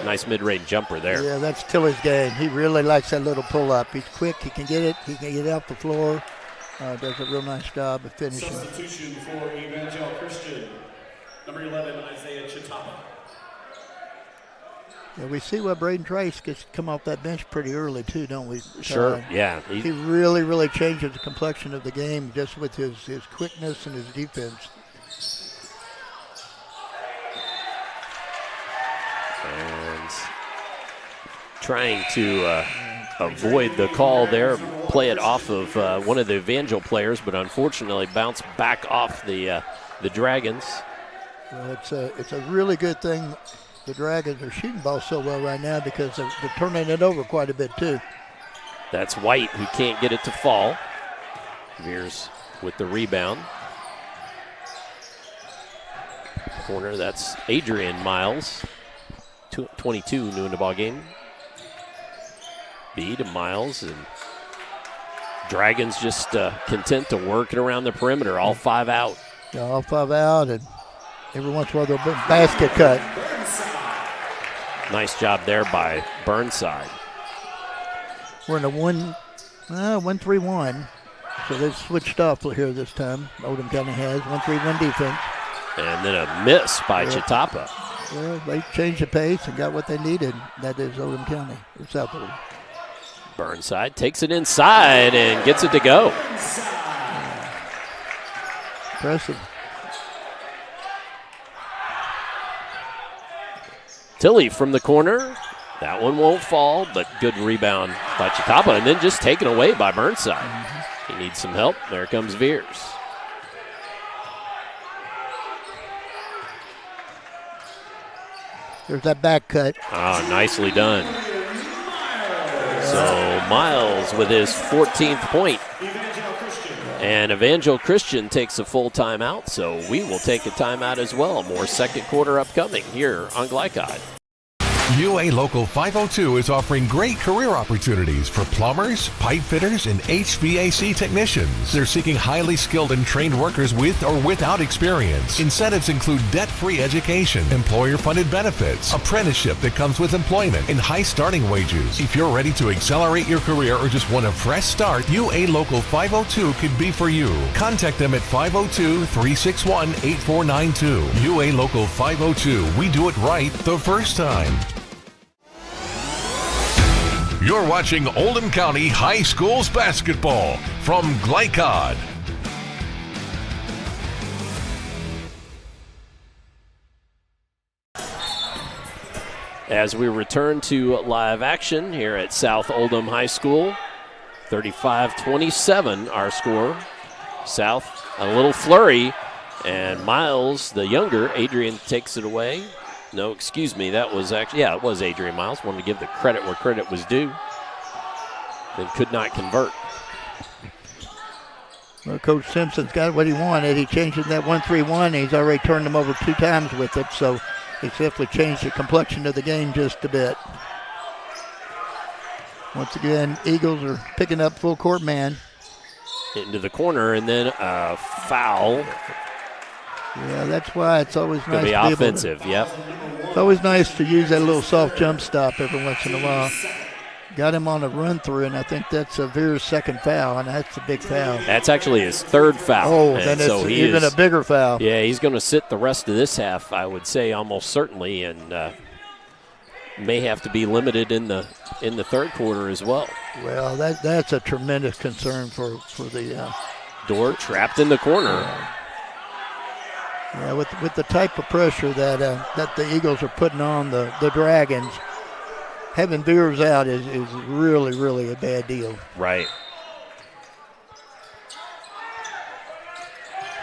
Nice mid-range jumper there. Yeah, that's Tilley's game. He really likes that little pull-up. He's quick. He can get it. He can get it off the floor. Does a real nice job of finishing. Substitution for Evangel Christian. Number 11, Isaiah Chitapa. Yeah, we see why Braden Trice gets come off that bench pretty early too, don't we? Sure, yeah. He really, really changes the complexion of the game just with his quickness and his defense. And trying to avoid the call there, play it off of one of the Evangel players, but unfortunately bounced back off the Dragons. Well, it's a really good thing the Dragons are shooting ball so well right now because they're turning it over quite a bit too. That's White who can't get it to fall. Veers with the rebound. Corner, that's Adrian Miles. 22 new in the ball game. B to Miles, and Dragons just content to work it around the perimeter, all 5 out. Yeah, all 5 out, and every once in a while they'll basket cut. Nice job there by Burnside. We're in a 1-3-1, so they've switched off here this time. Oldham County has 1-3-1 defense. And then a miss by Chitapa. Well, they changed the pace and got what they needed. That is Oldham County, or South Oldham. Burnside takes it inside and gets it to go. Impressive. Tilly from the corner. That one won't fall, but good rebound by Chitapa, and then just taken away by Burnside. He needs some help. There comes Veers. There's that back cut. Ah, nicely done. So Miles with his 14th point. And Evangel Christian takes a full timeout, so we will take a timeout as well. More second quarter upcoming here on Glycod. UA Local 502 is offering great career opportunities for plumbers, pipe fitters, and HVAC technicians. They're seeking highly skilled and trained workers with or without experience. Incentives include debt-free education, employer-funded benefits, apprenticeship that comes with employment, and high starting wages. If you're ready to accelerate your career or just want a fresh start, UA Local 502 could be for you. Contact them at 502-361-8492. UA Local 502. We do it right the first time. You're watching Oldham County High Schools basketball from Glycod. As we return to live action here at South Oldham High School, 35-27 our score. South, a little flurry, and Miles, the younger, Adrian takes it away. No, excuse me, that was actually, it was Adrian Miles. Wanted to give the credit where credit was due. Then could not convert. Well, Coach Simpson's got what he wanted. He changed that 1-3-1. He's already turned them over 2 times with it, so it's definitely changed the complexion of the game just a bit. Once again, Eagles are picking up full court man. Into the corner, and then a foul. Yeah, that's why it's always nice to be offensive, yep. It's always nice to use that little soft jump stop every once in a while. Got him on a run through, and I think that's Veer's second foul, and that's a big foul. That's actually his 3rd foul. Oh, then it's even a bigger foul. Yeah, he's going to sit the rest of this half, I would say, almost certainly, and may have to be limited in the 3rd quarter as well. Well, that's a tremendous concern for the Door trapped in the corner. Yeah, with the type of pressure that the Eagles are putting on the Dragons, having Veers out is really, really a bad deal. Right.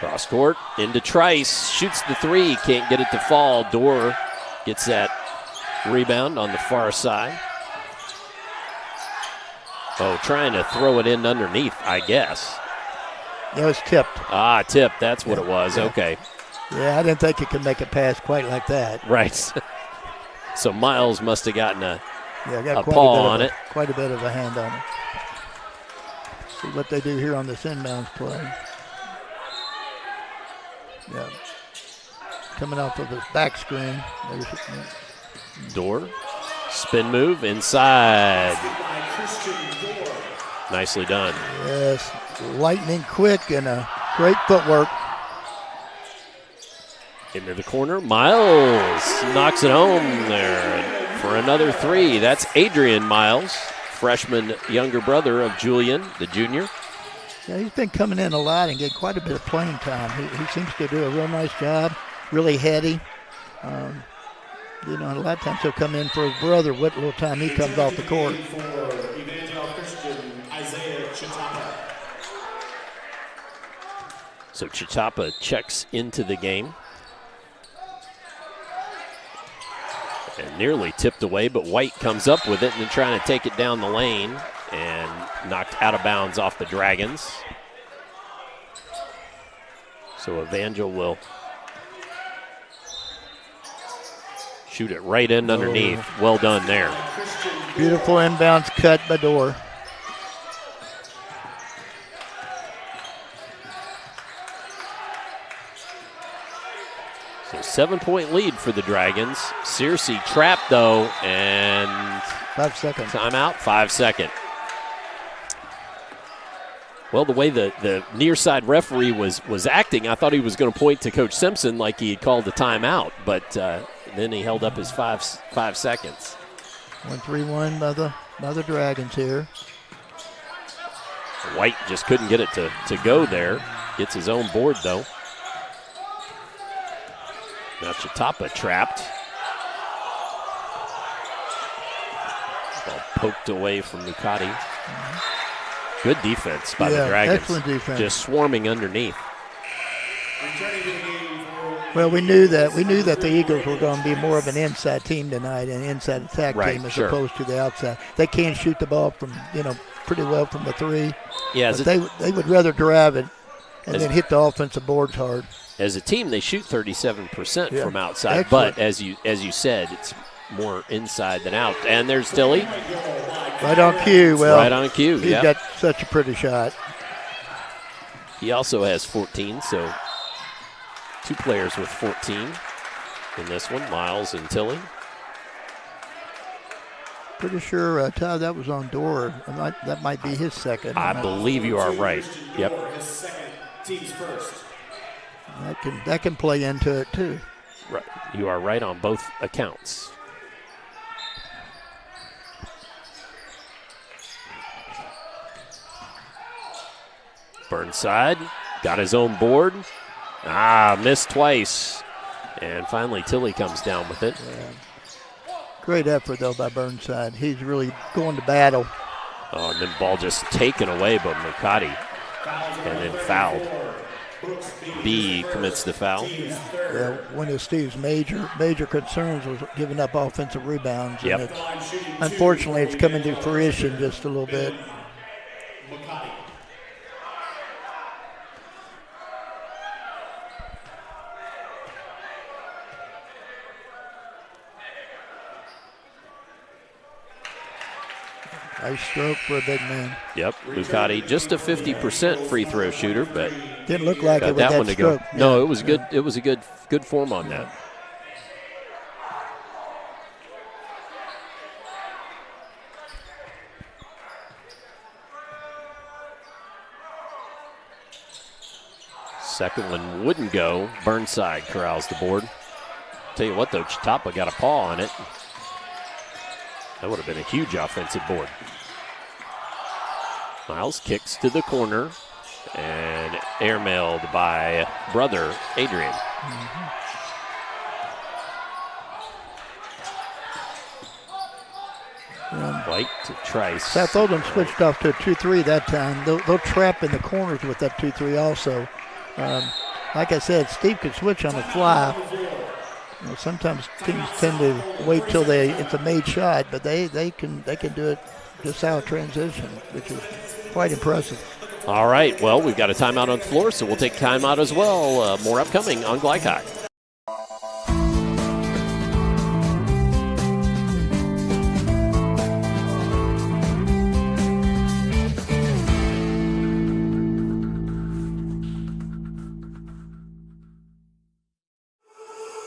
Cross court into Trice, shoots the 3, can't get it to fall. Door gets that rebound on the far side. Oh, trying to throw it in underneath, I guess. It was tipped. Ah, tipped, that's what it was, okay. Yeah, I didn't think it could make a pass quite like that. Right. So Miles must have gotten a paw on it. Quite a bit of a hand on it. See what they do here on this inbounds play. Yeah. Coming off of his back screen. Door. Spin move inside. Nicely done. Yes. Lightning quick and a great footwork. Into the corner. Miles knocks it home there for another 3. That's Adrian Miles, freshman younger brother of Julian, the junior. Yeah, he's been coming in a lot and getting quite a bit of playing time. He seems to do a real nice job, really heady. A lot of times he'll come in for his brother what little time he comes off the court. So Chitapa checks into the game. And nearly tipped away, but White comes up with it and then trying to take it down the lane and knocked out of bounds off the Dragons. So Evangel will shoot it right in underneath. Well done there. Beautiful inbounds cut by Dorr. So 7-point lead for the Dragons. Searcy trapped though, and 5 seconds. Timeout, 5 seconds. Well, the way the near side referee was acting, I thought he was going to point to Coach Simpson like he had called the timeout, but then he held up his 5 seconds. 1-3-1 by the Dragons here. White just couldn't get it to go there. Gets his own board though. Now Chatapa trapped. Ball poked away from Lucati. Good defense by the Dragons. Excellent defense. Just swarming underneath. Well, we knew that the Eagles were going to be more of an inside team tonight, an inside attack team as opposed to the outside. They can shoot the ball from pretty well from the three. Yeah, but they would rather drive it and then hit the offensive boards hard. As a team, they shoot 37% from outside, Excellent. but as you said, it's more inside than out. And there's Tilly. Right on cue. Well, right on cue. He's got such a pretty shot. He also has 14, so 2 players with 14 in this one, Miles and Tilly. Pretty sure, Todd, that was on Dorr. That might be his second. I believe you are right. Yep. Team's first. That can play into it too. Right. You are right on both accounts. Burnside got his own board. Missed twice. And finally Tilly comes down with it. Yeah. Great effort, though, by Burnside. He's really going to battle. Oh, and then ball just taken away by Mercati. And then fouled. B commits the foul. Yeah, one of Steve's major concerns was giving up offensive rebounds. Yep. And unfortunately, it's coming to fruition just a little bit. Nice stroke for a big man. Yep, Lucati, just a 50% free throw shooter, but didn't look like got it with that one to stroke. go. No, it was good. It was a good form on that. Second one wouldn't go. Burnside corrals the board. Tell you what, though, Chatapa got a paw on it. That would have been a huge offensive board. Miles kicks to the corner and airmailed by brother Adrian. White to Trice. South Oldham switched off to a 2-3 that time. They'll trap in the corners with that 2-3 also. Like I said, Steve could switch on the fly. Sometimes teams tend to wait till it's a made shot, but they can do it just out of transition, which is quite impressive. All right, well, we've got a timeout on the floor, so we'll take timeout as well. More upcoming on Glycott.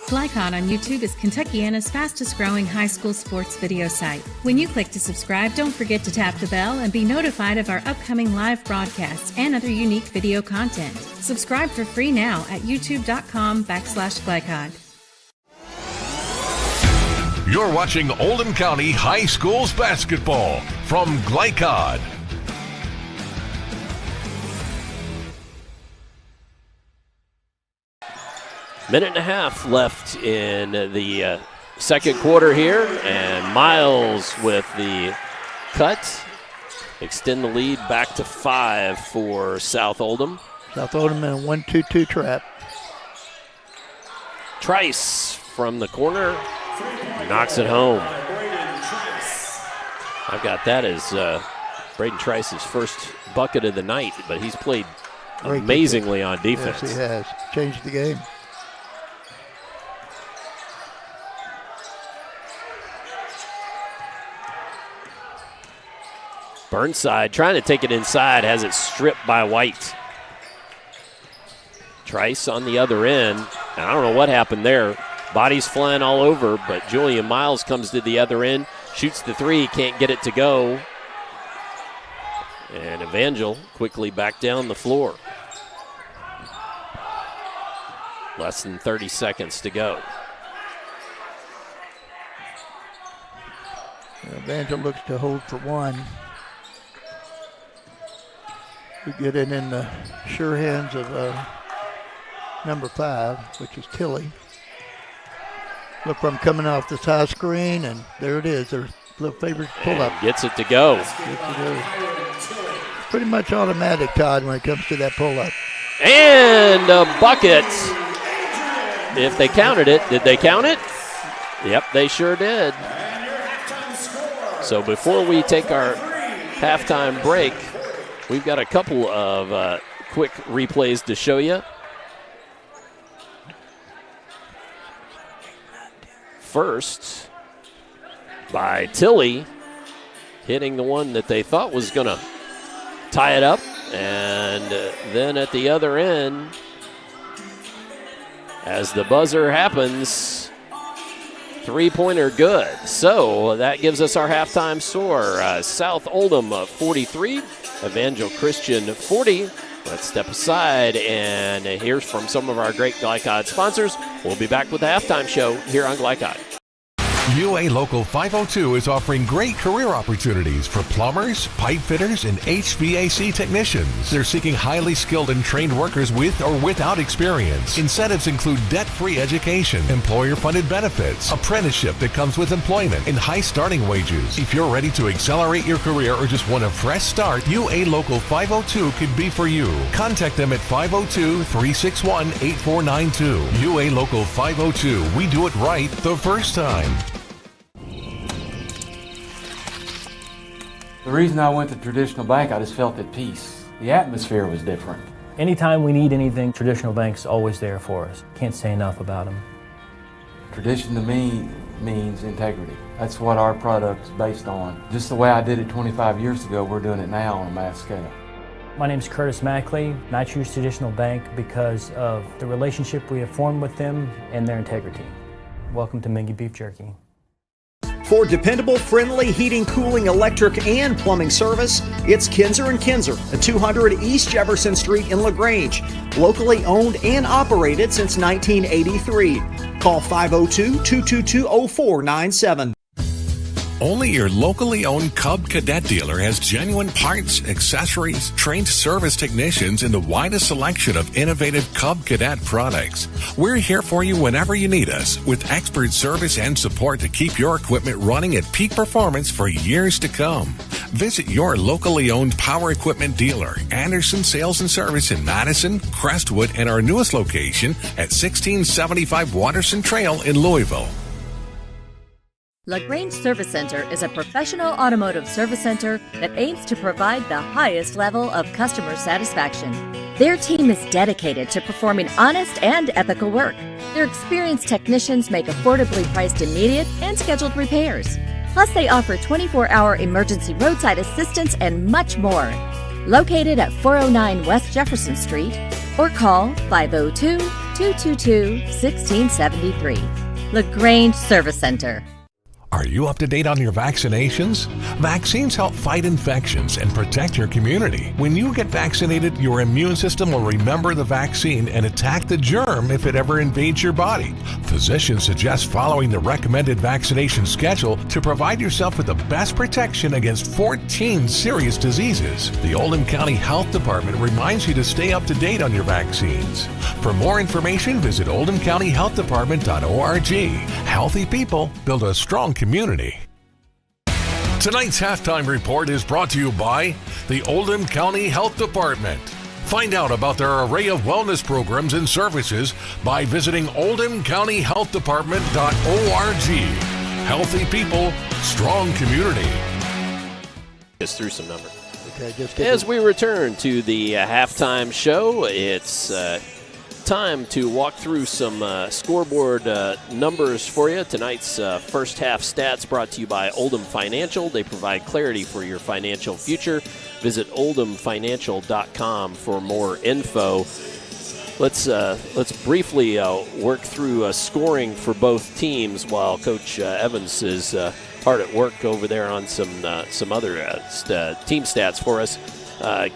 Glycott on YouTube is Kentuckiana's fastest growing high school sports video site. When you click to subscribe, don't forget to tap the bell and be notified of our upcoming live broadcasts and other unique video content. Subscribe for free now at youtube.com/Glycott. You're watching Oldham County High Schools basketball from Glycott. Minute and a half left in the second quarter here, and Miles with the cut. Extend the lead back to 5 for South Oldham. South Oldham in a 1-2-2 trap. Trice from the corner, Knocks it home. I've got that as Braden Trice's first bucket of the night, but he's played amazingly on defense. Yes, he has. Changed the game. Burnside trying to take it inside, has it stripped by White. Trice on the other end. And I don't know what happened there. Bodies flying all over, but Julian Miles comes to the other end, shoots the three, can't get it to go. And Evangel quickly back down the floor. Less than 30 seconds to go. Evangel looks to hold for one. We get it in the sure hands of number 5, which is Tilly. Look from coming off this high screen, and there it is. Their little favorite pull-up. Gets it to go. Pretty much automatic, Todd, when it comes to that pull-up. And a bucket. If they counted it, did they count it? Yep, they sure did. So before we take our halftime break, we've got a couple of quick replays to show you. First, by Tilly, hitting the one that they thought was going to tie it up. And then at the other end, as the buzzer happens, three-pointer good. So that gives us our halftime score. South Oldham 43, Evangel Christian 40. Let's step aside and hear from some of our great Glycod sponsors. We'll be back with the halftime show here on Glycod. UA Local 502 is offering great career opportunities for plumbers, pipe fitters, and HVAC technicians. They're seeking highly skilled and trained workers with or without experience. Incentives include debt-free education, employer-funded benefits, apprenticeship that comes with employment, and high starting wages. If you're ready to accelerate your career or just want a fresh start, UA Local 502 could be for you. Contact them at 502-361-8492. UA Local 502. We do it right the first time. The reason I went to Traditional Bank, I just felt at peace. The atmosphere was different. Anytime we need anything, Traditional Bank's always there for us. Can't say enough about them. Tradition to me means integrity. That's what our product is based on. Just the way I did it 25 years ago, we're doing it now on a mass scale. My name is Curtis Mackley, and I choose Traditional Bank because of the relationship we have formed with them and their integrity. Welcome to Mingy Beef Jerky. For dependable, friendly heating, cooling, electric, and plumbing service, it's Kinzer & Kinzer at 200 East Jefferson Street in LaGrange. Locally owned and operated since 1983. Call 502-222-0497. Only your locally owned Cub Cadet dealer has genuine parts, accessories, trained service technicians, and the widest selection of innovative Cub Cadet products. We're here for you whenever you need us, with expert service and support to keep your equipment running at peak performance for years to come. Visit your locally owned power equipment dealer, Anderson Sales and Service in Madison, Crestwood, and our newest location at 1675 Watterson Trail in Louisville. LaGrange Service Center is a professional automotive service center that aims to provide the highest level of customer satisfaction. Their team is dedicated to performing honest and ethical work. Their experienced technicians make affordably priced immediate and scheduled repairs. Plus, they offer 24-hour emergency roadside assistance and much more. Located at 409 West Jefferson Street, or call 502-222-1673. LaGrange Service Center. Are you up to date on your vaccinations? Vaccines help fight infections and protect your community. When you get vaccinated, your immune system will remember the vaccine and attack the germ if it ever invades your body. Physicians suggest following the recommended vaccination schedule to provide yourself with the best protection against 14 serious diseases. The Oldham County Health Department reminds you to stay up to date on your vaccines. For more information, visit oldhamcountyhealthdepartment.org. Healthy people build a strong community. Tonight's halftime report is brought to you by the Oldham County Health Department. Find out about their array of wellness programs and services by visiting oldhamcountyhealthdepartment.org. Healthy people, strong community. Just threw some numbers. Okay, as we return to the halftime show, it's time to walk through some scoreboard numbers for you. Tonight's first half stats brought to you by Oldham Financial. They provide clarity for your financial future. Visit oldhamfinancial.com for more info. Let's briefly work through scoring for both teams while Coach Evans is hard at work over there on some other team stats for us.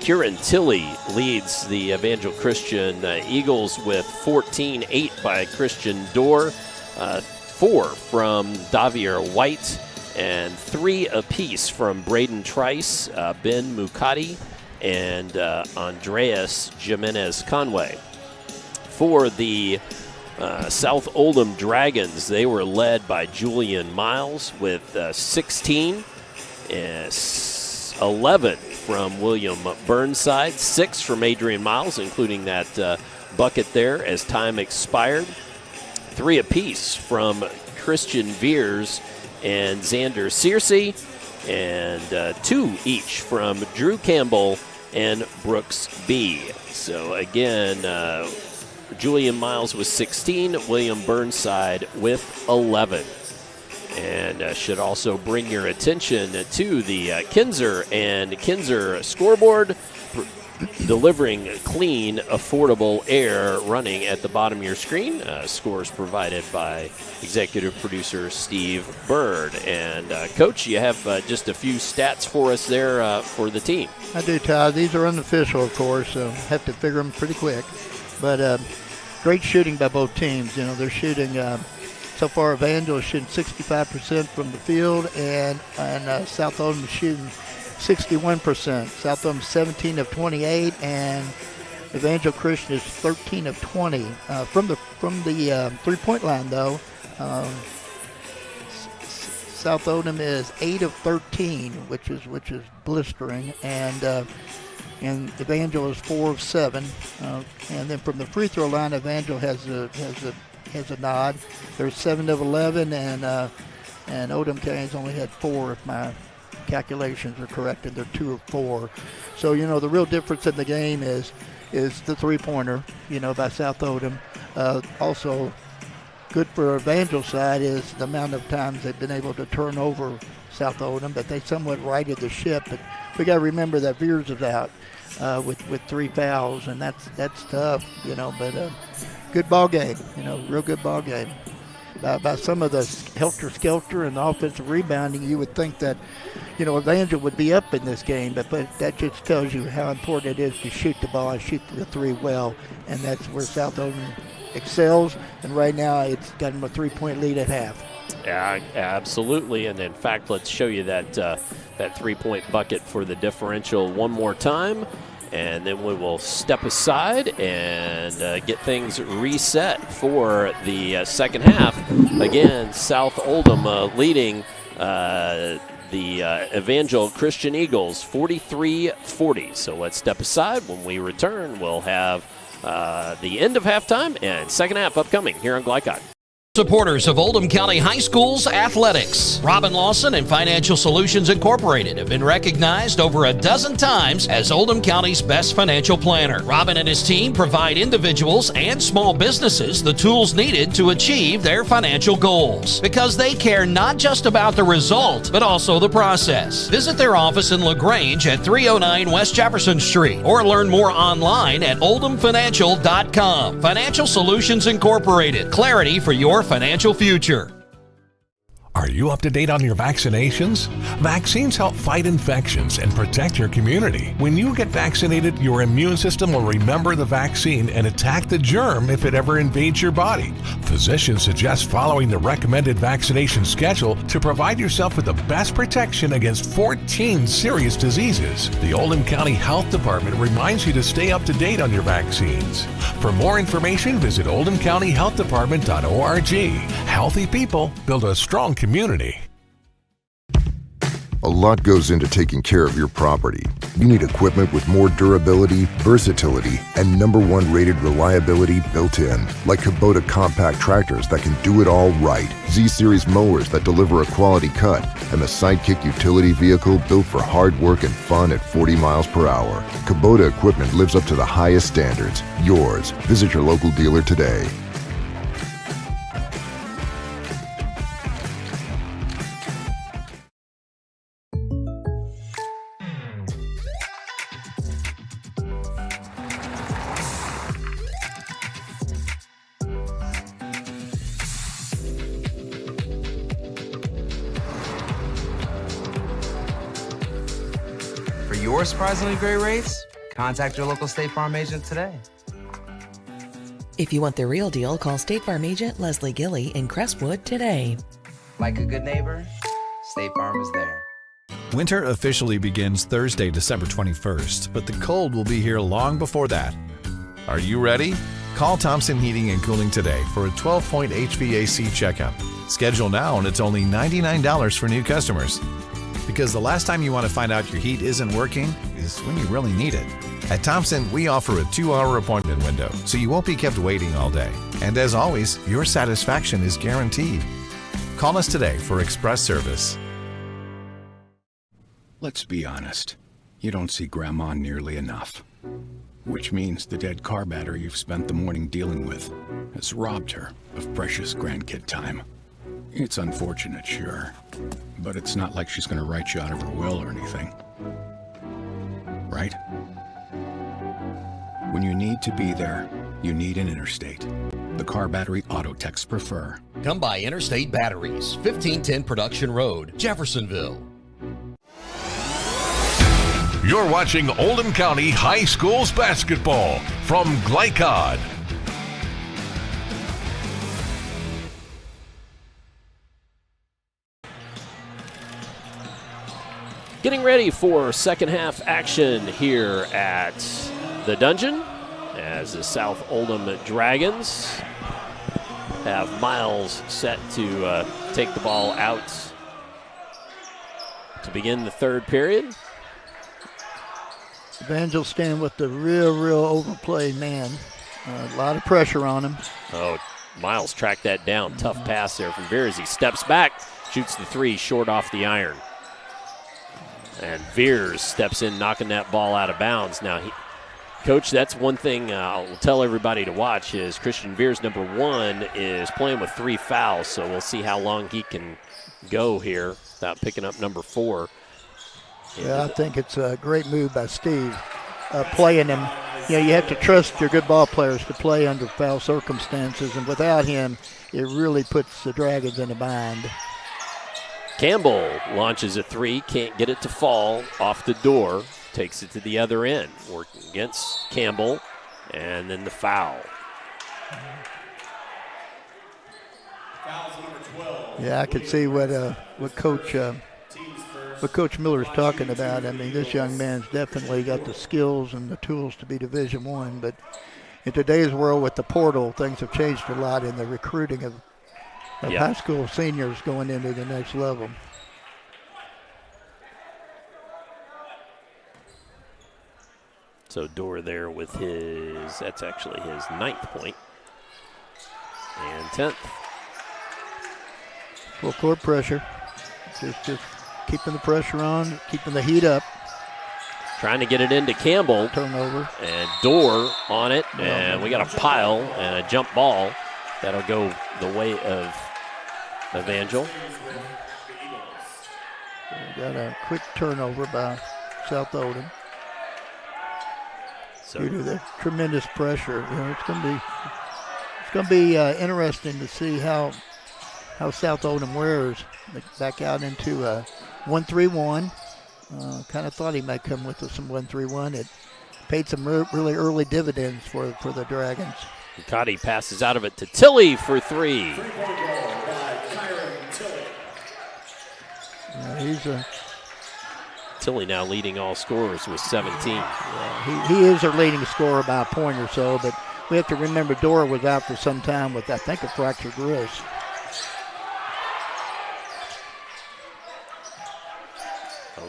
Kieran Tilley leads the Evangel Christian Eagles with 14-8 by Christian Dorr, 4 from Davier White, and 3 apiece from Braden Trice, Ben Mukati, and Andreas Jimenez Conway. For the South Oldham Dragons, they were led by Julian Miles with 16, 11 from William Burnside, 6 from Adrian Miles, including that bucket there as time expired, 3 apiece from Christian Veers and Xander Searcy, and 2 each from Drew Campbell and Brooks B. So again, Julian Miles with 16, William Burnside with 11. And should also bring your attention to the Kinzer and Kinzer scoreboard, delivering clean, affordable air running at the bottom of your screen. Scores provided by executive producer Steve Bird. And Coach, you have just a few stats for us there for the team. I do, Todd. These are unofficial, of course, so have to figure them pretty quick. But great shooting by both teams. You know, they're shooting. So far, Evangel is shooting 65% from the field, and South Oldham is shooting 61%. South Oldham 17 of 28, and Evangel Christian is 13 of 20. From the three-point line, though, South Oldham is 8 of 13, which is blistering, and Evangel is 4 of 7. And then from the free throw line, Evangel has a nod. They're 7 of 11, and Oldham County's only had 4, if my calculations are correct, and they're 2 of 4. So, you know, the real difference in the game is the three-pointer, you know, by South Oldham. Also, good for Evangel's side is the amount of times they've been able to turn over South Oldham, but they somewhat righted the ship. But we got to remember that Veers is out with 3 fouls, and that's tough, you know, but good ball game, you know, real good ball game. By some of the helter-skelter and the offensive rebounding, you would think that, you know, Evangel would be up in this game, but that just tells you how important it is to shoot the ball and shoot the 3 well, and that's where South Oldham excels, and right now it's got them a 3-point lead at half. Yeah, absolutely, and in fact, let's show you that 3-point bucket for the differential one more time. And then we will step aside and get things reset for the second half. Again, South Oldham leading the Evangel Christian Eagles 43-40. So let's step aside. When we return, we'll have the end of halftime and second half upcoming here on Glycod. Supporters of Oldham County High School's athletics. Robin Lawson and Financial Solutions Incorporated have been recognized over a dozen times as Oldham County's best financial planner. Robin and his team provide individuals and small businesses the tools needed to achieve their financial goals because they care not just about the result, but also the process. Visit their office in LaGrange at 309 West Jefferson Street or learn more online at oldhamfinancial.com. Financial Solutions Incorporated. Clarity for your financial future. Are you up to date on your vaccinations? Vaccines help fight infections and protect your community. When you get vaccinated, your immune system will remember the vaccine and attack the germ if it ever invades your body. Physicians suggest following the recommended vaccination schedule to provide yourself with the best protection against 14 serious diseases. The Oldham County Health Department reminds you to stay up to date on your vaccines. For more information, visit oldhamcountyhealthdepartment.org. Healthy people build a strong community. A lot goes into taking care of your property. You need equipment with more durability, versatility, and #1 rated reliability built in, like Kubota compact tractors that can do it all right, Z-Series mowers that deliver a quality cut, and the Sidekick utility vehicle built for hard work and fun at 40 miles per hour. Kubota equipment lives up to the highest standards. Yours. Visit your local dealer today. For your surprisingly great rates, contact your local State Farm agent today. If you want the real deal, call State Farm agent Leslie Gilly in Crestwood today. Like a good neighbor, State Farm is there. Winter officially begins Thursday, December 21st, but the cold will be here long before that. Are you ready? Call Thompson Heating and Cooling today for a 12-point HVAC checkup. Schedule now and it's only $99 for new customers. Because the last time you want to find out your heat isn't working is when you really need it. At Thompson, we offer a 2-hour appointment window, so you won't be kept waiting all day. And as always, your satisfaction is guaranteed. Call us today for express service. Let's be honest. You don't see Grandma nearly enough. Which means the dead car battery you've spent the morning dealing with has robbed her of precious grandkid time. It's unfortunate, sure, but it's not like she's going to write you out of her will or anything. Right? When you need to be there, you need an Interstate. The car battery auto techs prefer. Come by Interstate Batteries, 1510 Production Road, Jeffersonville. You're watching Oldham County High Schools basketball from Glycod. Getting ready for second half action here at the Dungeon as the South Oldham Dragons have Miles set to take the ball out to begin the third period. Evangel staying with the real overplay man. A lot of pressure on him. Oh, Miles tracked that down. Tough pass there from Veers. He steps back, shoots the three, short off the iron. And Veers steps in, knocking that ball out of bounds. Now, Coach, that's one thing I'll tell everybody to watch is Christian Veers, number 1, is playing with 3 fouls, so we'll see how long he can go here without picking up number 4. Yeah, I think it's a great move by Steve, playing him. You know, you have to trust your good ball players to play under foul circumstances, and without him, it really puts the Dragons in a bind. Campbell launches a 3, can't get it to fall off the door, takes it to the other end, working against Campbell, and then the foul. Yeah, I could see what Coach Miller's talking about. I mean, this young man's definitely got the skills and the tools to be Division I, but in today's world with the portal, things have changed a lot in the recruiting of high school seniors going into the next level. So Dorr there with that's actually his 9th point. And 10th. Full court pressure. Just keeping the pressure on, keeping the heat up. Trying to get it into Campbell. Turnover. And Dorr on it. And we got a pile and a jump ball. That'll go the way of Evangel. Got a quick turnover by South Oldham. Due to the tremendous pressure, you know, it's going to be interesting to see how South Oldham wears. Back out into 1-3-1. Kind of thought he might come with some 1-3-1. It paid some really early dividends for the Dragons. Cotty passes out of it to Tilley for 3. Tilley now leading all scorers with 17. Yeah, he is their leading scorer by a point or so, but we have to remember Dora was out for some time with, I think, a fractured wrist.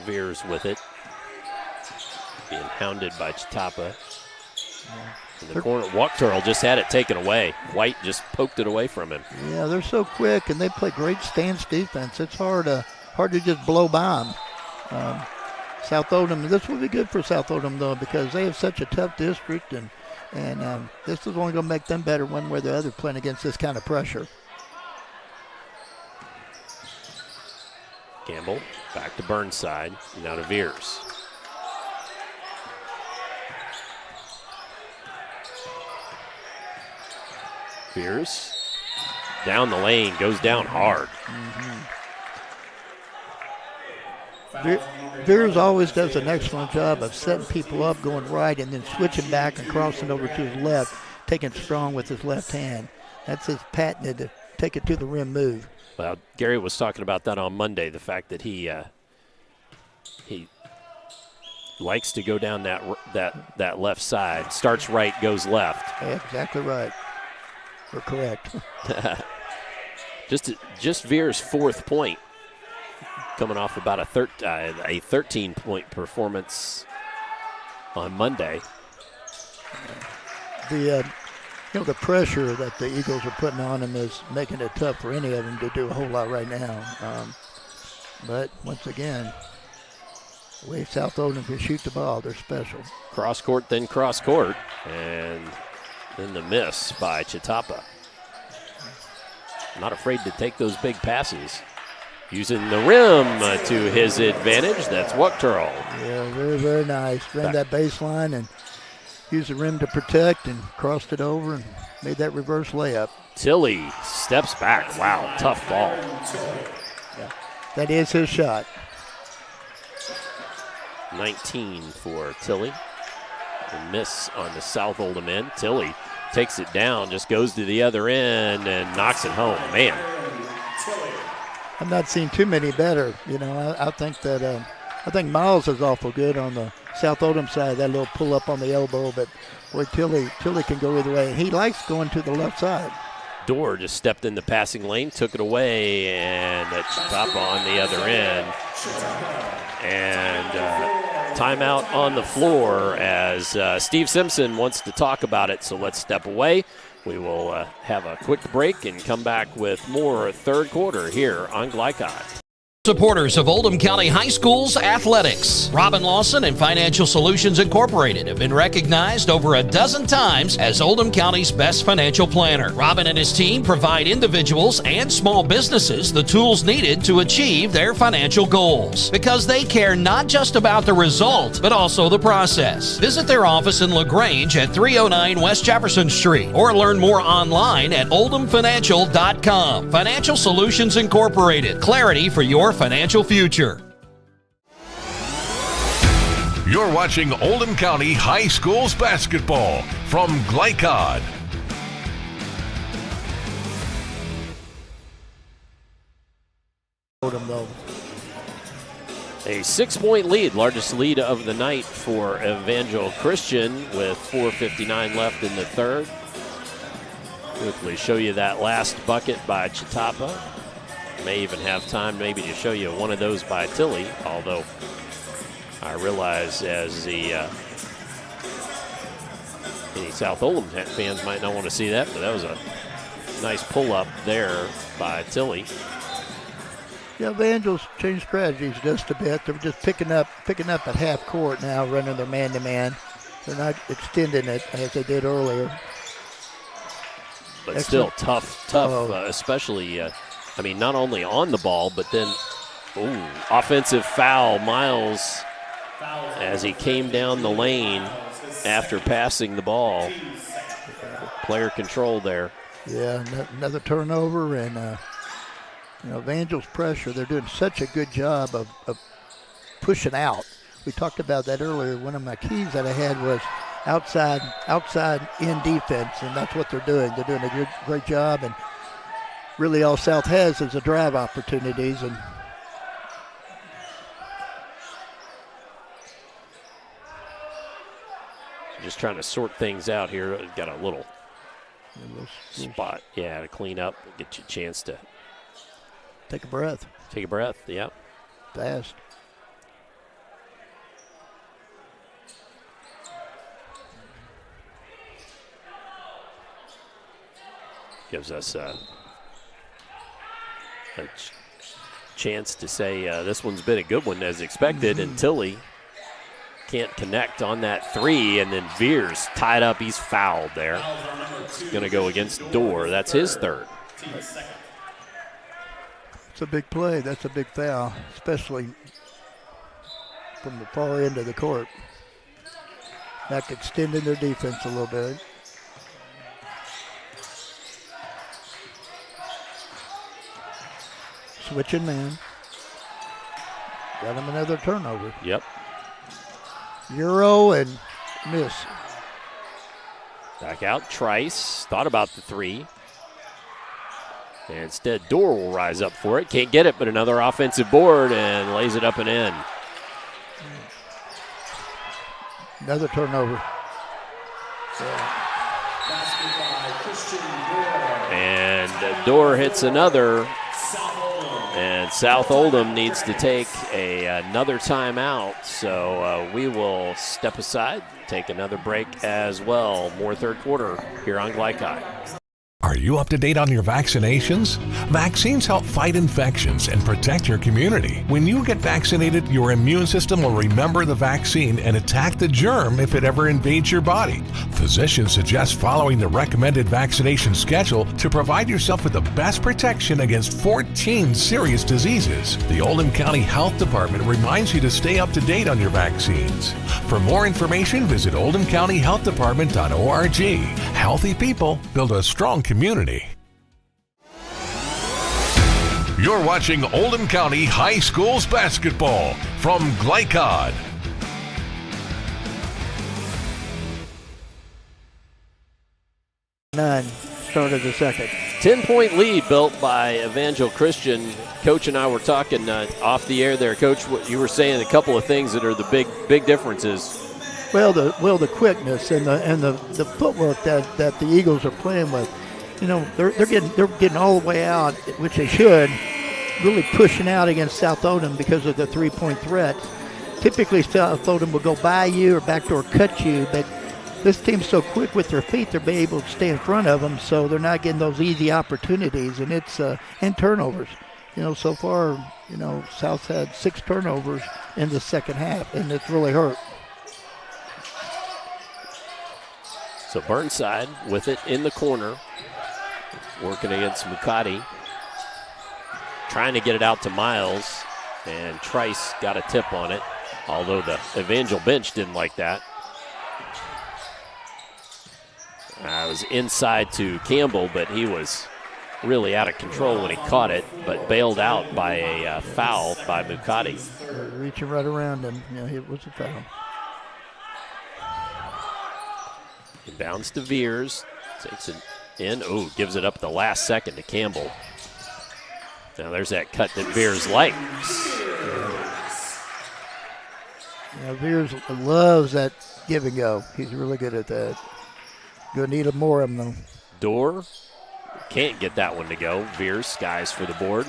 Veers with it. Being hounded by Chitapa. In the corner, Wachtell just had it taken away. White just poked it away from him. Yeah, they're so quick, and they play great stance defense. It's hard to just blow by them. South Oldham, this will be good for South Oldham, though, because they have such a tough district, and this is only going to make them better one way or the other playing against this kind of pressure. Gamble back to Burnside, now to Veers. Veers down the lane, goes down hard. Veers always does an excellent job of setting people up, going right, and then switching back and crossing over to his left, taking strong with his left hand. That's his patented take it to the rim move. Well, Gary was talking about that on Monday, the fact that he likes to go down that left side. Starts right, goes left. Yeah, exactly right. We're correct. Just Veers' fourth point, coming off about a 13-point performance on Monday. The pressure that the Eagles are putting on him is making it tough for any of them to do a whole lot right now. But once again, the way South Oldham can shoot the ball, they're special. Cross court, then cross court, and then the miss by Chitapa. Not afraid to take those big passes. Using the rim to his advantage. That's Wachtell. Yeah, very, very nice. Ran that baseline and used the rim to protect and crossed it over and made that reverse layup. Tilly steps back. Wow, tough ball. Yeah, that is his shot. 19 for Tilly. A miss on the South Oldham end. Tilly takes it down, just goes to the other end and knocks it home. Man. I'm not seeing too many better. I think that I think Miles is awful good on the South Oldham side, that little pull up on the elbow, but boy, Tilly can go either way. He likes going to the left side. Dorr just stepped in the passing lane, took it away, and Chitapa on the other end. And timeout on the floor as Steve Simpson wants to talk about it, so let's step away. We will have a quick break and come back with more third quarter here on Glycod. Supporters of Oldham County High School's athletics. Robin Lawson and Financial Solutions Incorporated have been recognized over a dozen times as Oldham County's best financial planner. Robin and his team provide individuals and small businesses the tools needed to achieve their financial goals because they care not just about the result, but also the process. Visit their office in LaGrange at 309 West Jefferson Street or learn more online at oldhamfinancial.com. Financial Solutions Incorporated. Clarity for your financial future. You're watching Oldham County High Schools basketball from Glycod. A 6-point lead, largest lead of the night for Evangel Christian with 4:59 left in the third. Quickly show you that last bucket by Chitapa. May even have time maybe to show you one of those by Tilly, although I realize as any South Oldham fans might not want to see that, but that was a nice pull-up there by Tilly. Yeah, Evangel's changed strategies just a bit. They're just picking up at half court now, running their man-to-man. They're not extending it as they did earlier. But excellent. Still tough, especially not only on the ball, but then, offensive foul. Miles, as he came down the lane after passing the ball. Player control there. Yeah, another turnover, and Evangel's pressure. They're doing such a good job of pushing out. We talked about that earlier. One of my keys that I had was outside in defense, and that's what they're doing. They're doing a great job, and really all South has is the drive opportunities. And just trying to sort things out here. Got a little spot, to clean up, get you a chance to take a breath. Yeah. Fast. Gives us a chance to say this one's been a good one as expected, and Tilly can't connect on that three, and then Veers tied up. He's fouled there. It's going to go against Dorr. That's his third. It's a big play. That's a big foul, especially from the far end of the court. Back extending their defense a little bit. Switching man. Got him another turnover. Yep. Euro and miss. Back out, Trice. Thought about the three. And instead, Dorr will rise up for it. Can't get it, but another offensive board and lays it up and in. Another turnover. And Dorr hits another. And South Oldham needs to take another timeout. So we will step aside, take another break as well. More third quarter here on Glycod. Are you up to date on your vaccinations? Vaccines help fight infections and protect your community. When you get vaccinated, your immune system will remember the vaccine and attack the germ if it ever invades your body. Physicians suggest following the recommended vaccination schedule to provide yourself with the best protection against 14 serious diseases. The Oldham County Health Department reminds you to stay up to date on your vaccines. For more information, visit oldhamcountyhealthdepartment.org. Healthy people build a strong community. You're watching Oldham County High Schools basketball from Glycod. None. Start of the second. 10-point lead built by Evangel Christian. Coach and I were talking off the air there. Coach, what you were saying a couple of things that are the big differences. Well, the quickness and the footwork that the Eagles are playing with. You know, they're getting all the way out, which they should, really pushing out against South Oldham because of the three-point threat. Typically, South Oldham will go by you or backdoor cut you, but this team's so quick with their feet, they're being able to stay in front of them, so they're not getting those easy opportunities, and it's and turnovers. You know, so far, you know, South's had 6 turnovers in the second half, and it's really hurt. So Burnside with it in the corner, working against Mukati. Trying to get it out to Miles, and Trice got a tip on it, although the Evangel bench didn't like that. It was inside to Campbell, but he was really out of control when he caught it, but bailed out by a foul by Mukati. Reaching right around him. Yeah, it was a foul. Inbounds to Veers. Takes it in. Oh, gives it up at the last second to Campbell. Now there's that cut that Veers likes. Yeah, Veers loves that give and go. He's really good at that. Gonna need more of them though. Dorr can't get that one to go. Veers skies for the board.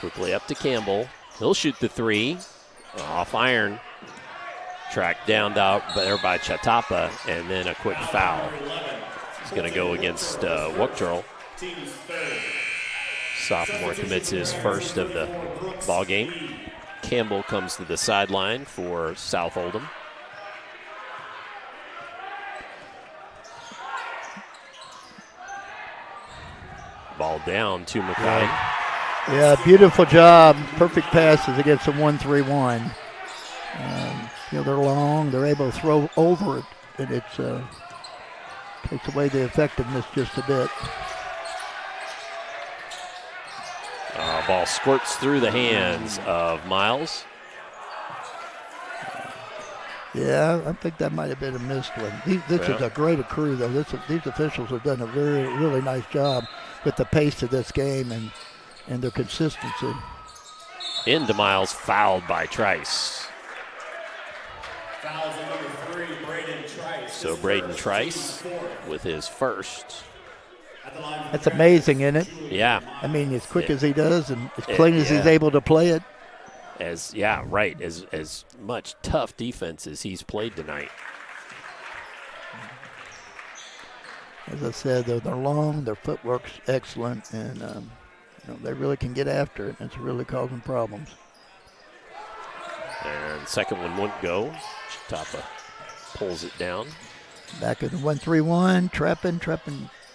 Quickly up to Campbell. He'll shoot the three. Off iron. Tracked down there by Chatapa, and then a quick foul. It's going to go against Wukturl. Sophomore commits his first of the ball game. Campbell comes to the sideline for South Oldham. Ball down to McCarty. Yeah, beautiful job. Perfect passes against a 1-3-1. You know, they're long. They're able to throw over it, and it takes away the effectiveness just a bit. Ball squirts through the hands of Miles. Yeah, I think that might have been a missed one. This is a great crew, though. These officials have done a really nice job with the pace of this game and their consistency. Into Miles, fouled by Trice. Fouls on number 3, Braden Trice. So Braden Trice with his first. That's amazing, isn't it? Yeah. I mean, as quick as he does and as clean as he's able to play it. As much tough defense as he's played tonight. As I said, they're long, their footwork's excellent, and they really can get after it, and it's really causing problems. And second one won't go. Chitapa pulls it down. Back at the 1-3-1, trapping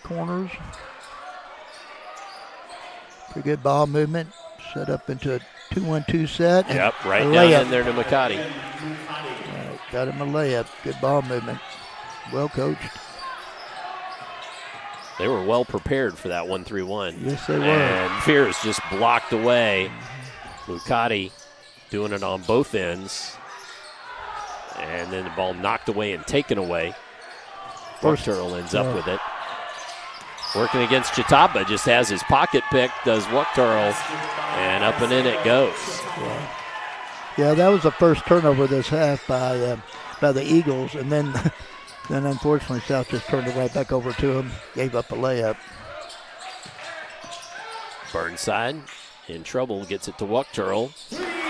corners. Pretty good ball movement. Set up into a 2-1-2 set. Yep, right down in there to McCarty. Got him a layup. Good ball movement. Well coached. They were well prepared for that 1-3-1. Yes, they were. And Fears just blocked away. McCarty doing it on both ends. And then the ball knocked away and taken away. Turtle ends up with it. Working against Chitapa, just has his pocket pick, does Turtle, and up and in it goes. Yeah, that was the first turnover this half by the Eagles, and then unfortunately South just turned it right back over to him, gave up a layup. Burnside in trouble, gets it to Turtle,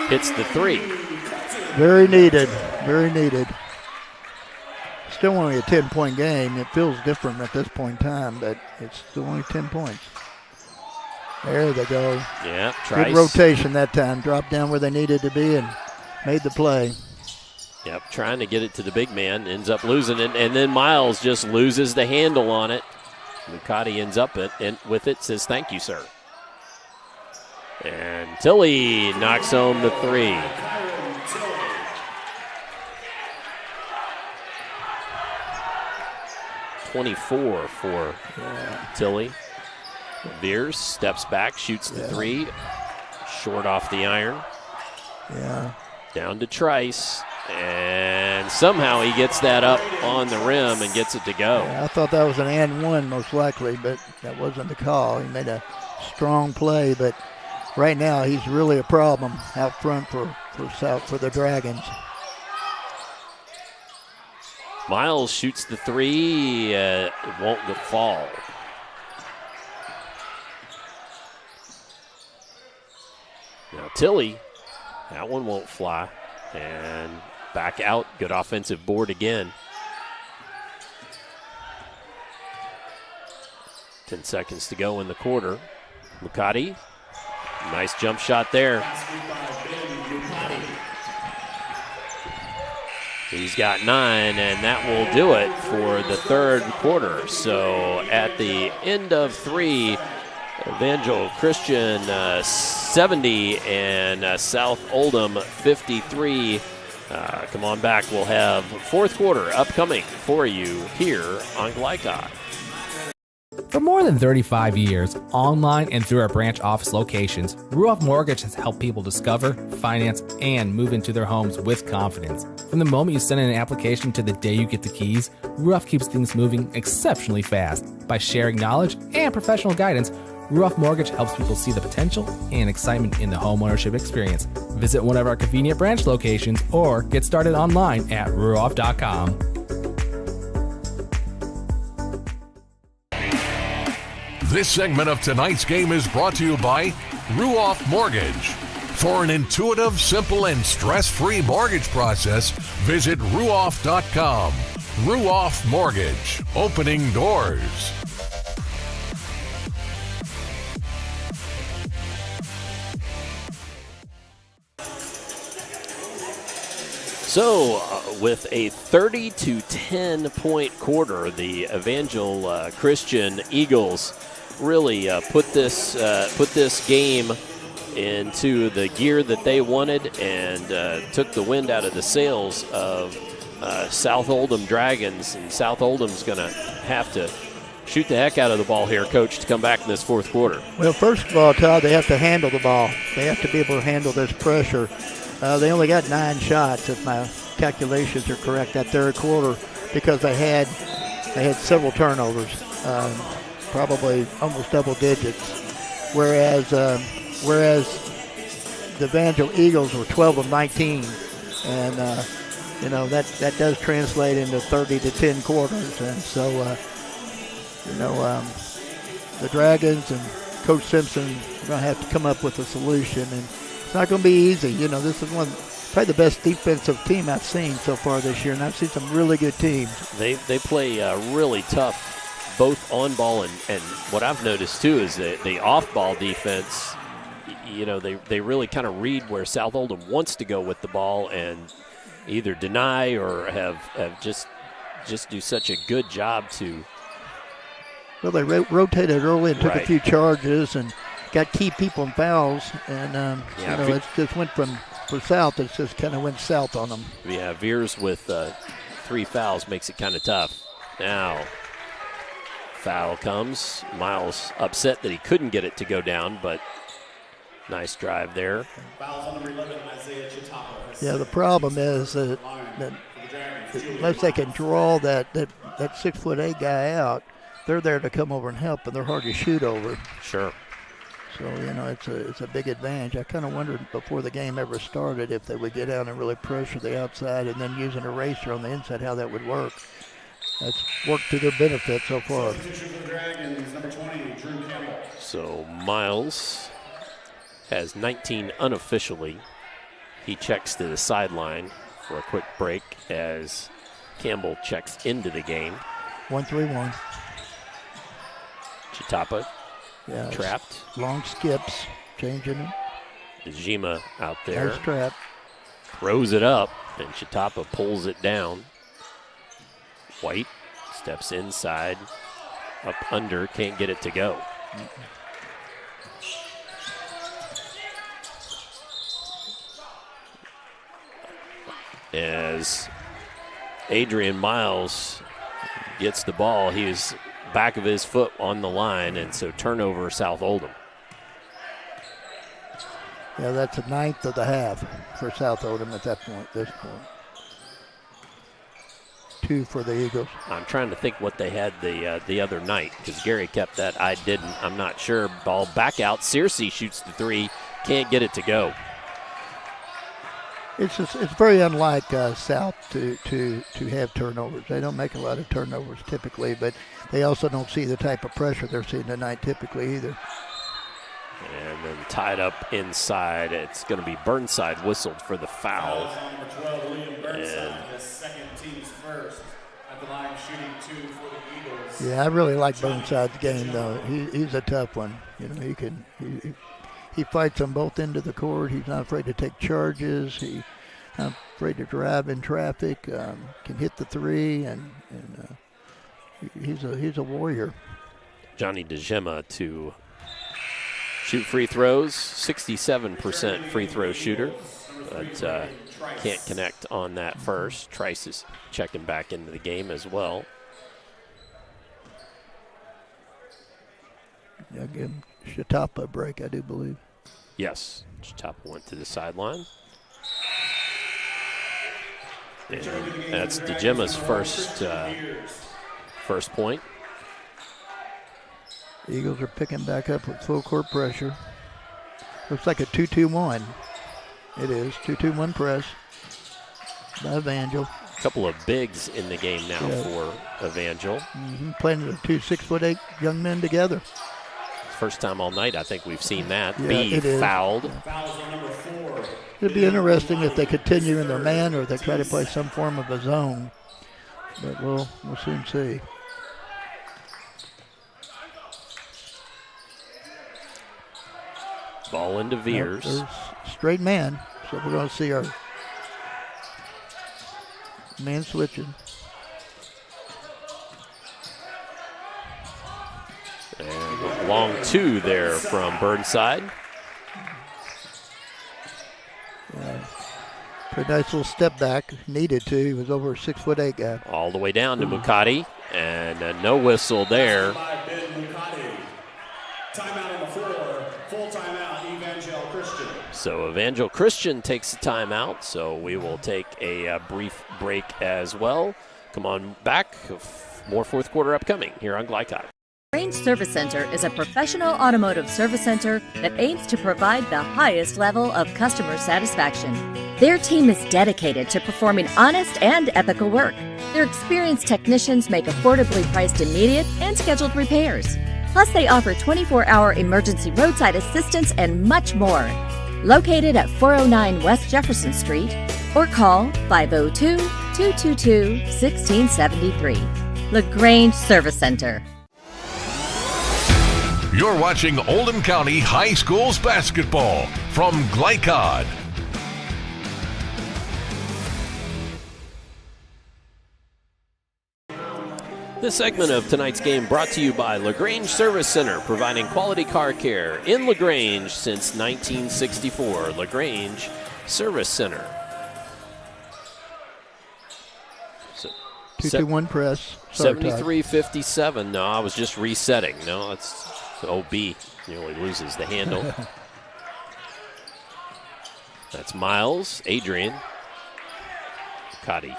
hits the three. Very needed, very needed. Still only a 10-point game. It feels different at this point in time, but it's still only 10 points. There they go. Yeah, Trice. Good rotation that time. Dropped down where they needed to be and made the play. Yep, trying to get it to the big man. Ends up losing it, and then Miles just loses the handle on it. McCarty ends up with it, says thank you, sir. And Tilly knocks home the three. .24 for Tilly. Veers steps back, shoots the three. Short off the iron. Yeah. Down to Trice. And somehow he gets that up on the rim and gets it to go. Yeah, I thought that was an and one most likely, but that wasn't the call. He made a strong play, but right now he's really a problem out front for the Dragons. Miles shoots the three. It won't fall. Now Tilly, that one won't fly. And back out. Good offensive board again. 10 seconds to go in the quarter. McCarty, nice jump shot there. He's got 9, and that will do it for the third quarter. So at the end of 3, Evangel Christian 70 and South Oldham 53. Come on back. We'll have fourth quarter upcoming for you here on Glycod. For more than 35 years, online and through our branch office locations, Ruoff Mortgage has helped people discover, finance, and move into their homes with confidence. From the moment you send in an application to the day you get the keys, Ruoff keeps things moving exceptionally fast. By sharing knowledge and professional guidance, Ruoff Mortgage helps people see the potential and excitement in the homeownership experience. Visit one of our convenient branch locations or get started online at ruoff.com. This segment of tonight's game is brought to you by Ruoff Mortgage. For an intuitive, simple, and stress-free mortgage process, visit ruoff.com. Ruoff Mortgage, opening doors. So, with a 30-10 point quarter, the Evangel Christian Eagles really put this game into the gear that they wanted and took the wind out of the sails of South Oldham Dragons. And South Oldham's going to have to shoot the heck out of the ball here, Coach, to come back in this fourth quarter. Well, first of all, Todd, they have to handle the ball. They have to be able to handle this pressure. They only got 9 shots, if my calculations are correct, that third quarter, because they had several turnovers, probably almost double digits. Whereas the Evangel Eagles were 12 of 19, and that does translate into 30-10 quarters. And so the Dragons and Coach Simpson are going to have to come up with a solution, and it's not going to be easy. This is probably the best defensive team I've seen so far this year, and I've seen some really good teams. They play really tough both on ball and what I've noticed too is that the off ball defense, they really kind of read where South Oldham wants to go with the ball and either deny or have just do such a good job to. Well, they rotated early and took Right. a few charges and got key people in fouls, and it just went for South. It just kind of went south on them. Yeah, Veers with 3 fouls makes it kind of tough. Now, foul comes. Miles upset that he couldn't get it to go down, but nice drive there. Fouls on number 11, Isaiah Chitapa. Yeah, the problem is that unless they can draw that 6'8" guy out, they're there to come over and help, and they're hard to shoot over. Sure. So, it's a big advantage. I kind of wondered before the game ever started if they would get out and really pressure the outside and then use an eraser on the inside, how that would work. That's worked to their benefit so far. So Miles has 19 unofficially. He checks to the sideline for a quick break as Campbell checks into the game. 1-3-1. Chitapa Yeah, trapped. Long skips, changing it. Dejima out there. Nice trap. Throws it up, and Chitapa pulls it down. White steps inside, up under, can't get it to go. As Adrian Miles gets the ball, he's back of his foot on the line, and so turnover South Oldham. Yeah, that's a ninth of the half for South Oldham at this point. 2 for the Eagles. I'm trying to think what they had the other night because Gary kept that. I didn't. I'm not sure. Ball back out. Searcy shoots the 3. Can't get it to go. It's very unlike South to have turnovers. They don't make a lot of turnovers typically, but they also don't see the type of pressure they're seeing tonight typically either. And then tied up inside. It's going to be Burnside whistled for the foul. And the second team's first at the line, shooting 2 for the Eagles. Yeah, I really like Burnside's game though. He's a tough one. He fights on both ends of the court. He's not afraid to take charges. He's not afraid to drive in traffic. Can hit the 3, and he's a warrior. Johnny Dejima to shoot free throws, 67% free throw shooter, but can't connect on that first. Trice is checking back into the game as well. Yeah, give Chitapa a break, I do believe. Yes, Chitapa went to the sideline. And that's Dejima's first point. The Eagles are picking back up with full court pressure. Looks like a 2-2-1. It is 2-2-1 press by Evangel. A couple of bigs in the game now for Evangel. Playing the 2 6'8" young men together. First time all night I think we've seen that. Yeah, B it is. fouled. It'd be interesting if they continue in their man or they try to play some form of a zone. But we'll soon see. Ball into Veers. There's straight man, so we're going to see our man switching. And long 2 there from Burnside. Pretty nice little step back. Needed to. He was over a 6'8" guy. All the way down to Mukati, and no whistle there. Timeout on the floor. Full timeout, Evangel Christian. So Evangel Christian takes the timeout, so we will take a brief break as well. Come on back. More fourth quarter upcoming here on Glycod. Range Service Center is a professional automotive service center that aims to provide the highest level of customer satisfaction. Their team is dedicated to performing honest and ethical work. Their experienced technicians make affordably priced immediate and scheduled repairs. Plus, they offer 24-hour emergency roadside assistance and much more. Located at 409 West Jefferson Street, or call 502-222-1673. LaGrange Service Center. You're watching Oldham County High Schools basketball from Glycod. This segment of tonight's game brought to you by LaGrange Service Center, providing quality car care in LaGrange since 1964. LaGrange Service Center. 2-2-1 press. 73-57. No, I was just resetting. No, it's OB. Nearly loses the handle. That's Miles. Adrian. Cotty.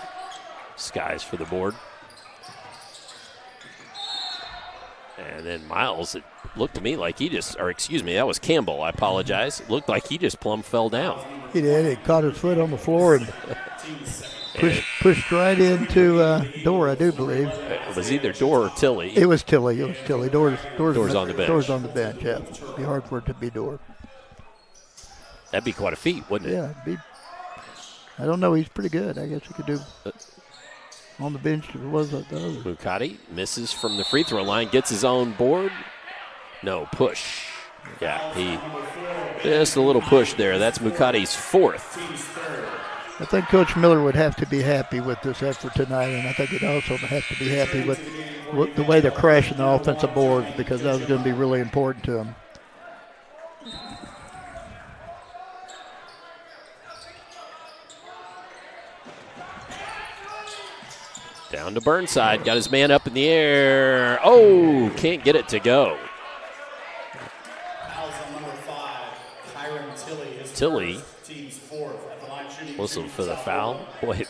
Skies for the board. And then Miles, it looked to me like he just, or excuse me, that was Campbell. I apologize. It looked like he just plumb fell down. He did. He caught his foot on the floor and pushed right into Door, I do believe. It was either Door or Tilly. It was Tilly. Door's on the bench. Door's on the bench, yeah. It'd be hard for it to be Door. That'd be quite a feat, wouldn't it? Yeah, I don't know. He's pretty good. I guess he could do on the bench. Was the other. Mukati misses from the free throw line, gets his own board. No, push. Yeah, just a little push there. That's Mukati's fourth. I think Coach Miller would have to be happy with this effort tonight, and I think he'd also have to be happy with the way they're crashing the offensive boards, because that was going to be really important to him. Down to Burnside, got his man up in the air. Oh, can't get it to go. Tilly whistled for the foul. Boy,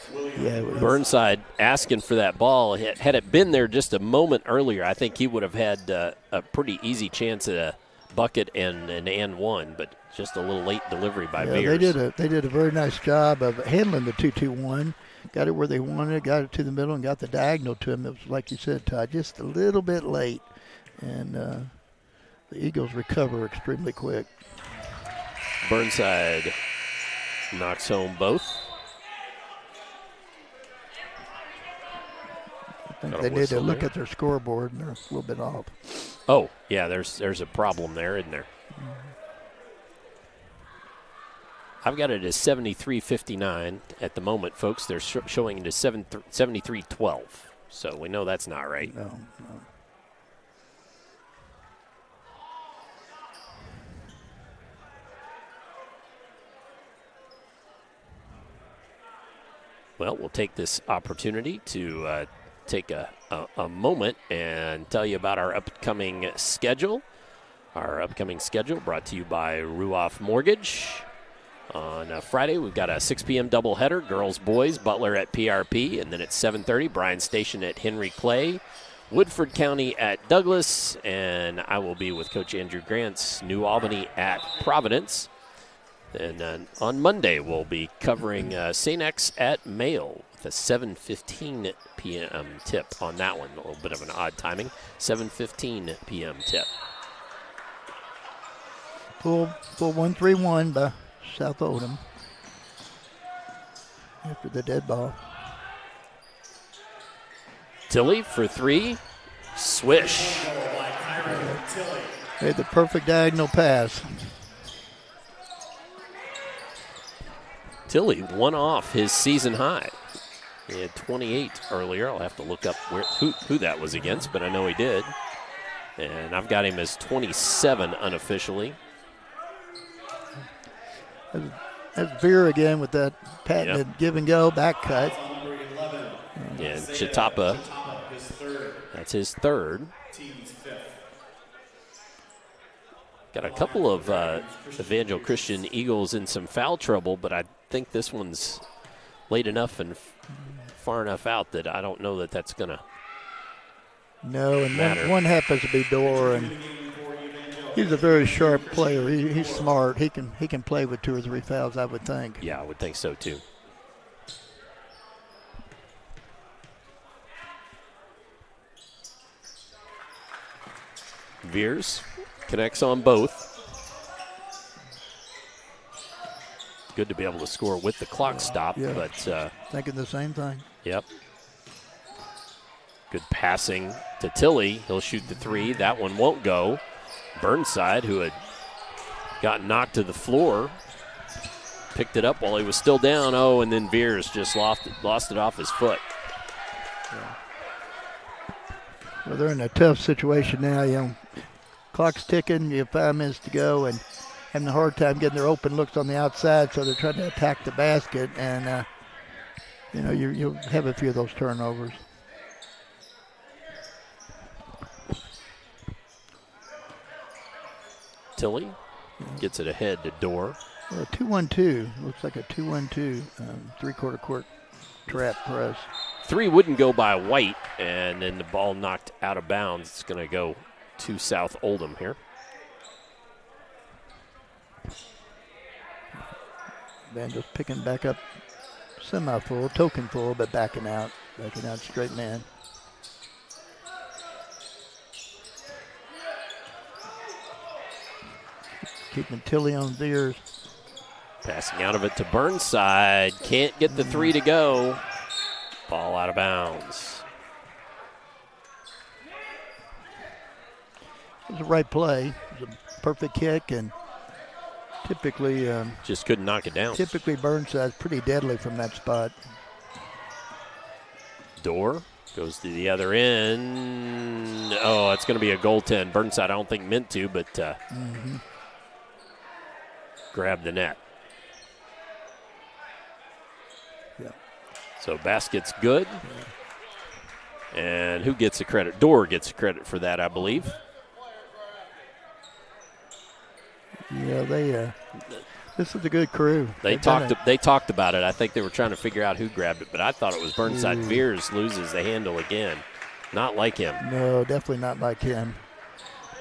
Burnside asking for that ball. Had it been there just a moment earlier, I think he would have had a pretty easy chance at a bucket and an and one, but just a little late delivery by Beers. They did a very nice job of handling the 2-2-1. Got it where they wanted it, got it to the middle, and got the diagonal to him. It was, like you said, Todd, just a little bit late. And the Eagles recover extremely quick. Burnside knocks home both. I think they need to look at their scoreboard, and they're a little bit off. Oh, yeah, there's a problem there, isn't there? Mm-hmm. I've got it as 73-59 at the moment, folks. They're showing it as 73-12. So we know that's not right. No. Well, we'll take this opportunity to take a moment and tell you about our upcoming schedule. Our upcoming schedule brought to you by Ruoff Mortgage. On Friday, we've got a 6 p.m. doubleheader, girls, boys, Butler at PRP, and then at 7:30, Bryan Station at Henry Clay, Woodford County at Douglas, and I will be with Coach Andrew Grant's New Albany at Providence. And on Monday, we'll be covering St. X at Mail with a 7:15 p.m. tip on that one. A little bit of an odd timing, 7:15 p.m. tip. Full 1-3-1 by South Oldham after the dead ball. Tilly for three. Swish. Made the perfect diagonal pass. Tilly one off his season high. He had 28 earlier. I'll have to look up who that was against, but I know he did. And I've got him as 27 unofficially. That's Veer again with that patented give and go back cut. And Chitapa, that's his third. Got a couple of Evangel Christian Eagles in some foul trouble, but I think this one's late enough and far enough out that I don't know that that's going to matter. One happens to be Dorr, and he's a very sharp player. He's smart. He can play with 2 or 3 fouls, I would think. Yeah, I would think so too. Veers connects on both. Good to be able to score with the clock stop, but thinking the same thing. Yep. Good passing to Tilly. He'll shoot the three. That one won't go. Burnside, who had gotten knocked to the floor, picked it up while he was still down. Oh, and then Veers just lost it off his foot. Well, they're in a tough situation now. Clock's ticking. You have 5 minutes to go, and having a hard time getting their open looks on the outside, so they're trying to attack the basket, and you'll have a few of those turnovers. Tilly gets it ahead to Dorr. Well, 2-1-2. Looks like a 2-1-2 three-quarter court trap press. 3 wouldn't go by White, and then the ball knocked out of bounds. It's going to go to South Oldham here. Evangel's picking back up semi-full, token full, but backing out straight man. Keeping Tilly on Veers. Passing out of it to Burnside. Can't get the 3 to go. Ball out of bounds. It was the right play. It was a perfect kick, and typically just couldn't knock it down. Typically Burnside's pretty deadly from that spot. Dorr goes to the other end. Oh, it's going to be a goaltend. Burnside, I don't think meant to, but grabbed the net. Yeah. So basket's good. And who gets the credit? Dorr gets the credit for that, I believe. Yeah, this is a good crew. They talked about it. I think they were trying to figure out who grabbed it, but I thought it was Burnside. Veers loses the handle again. Not like him. No, definitely not like him.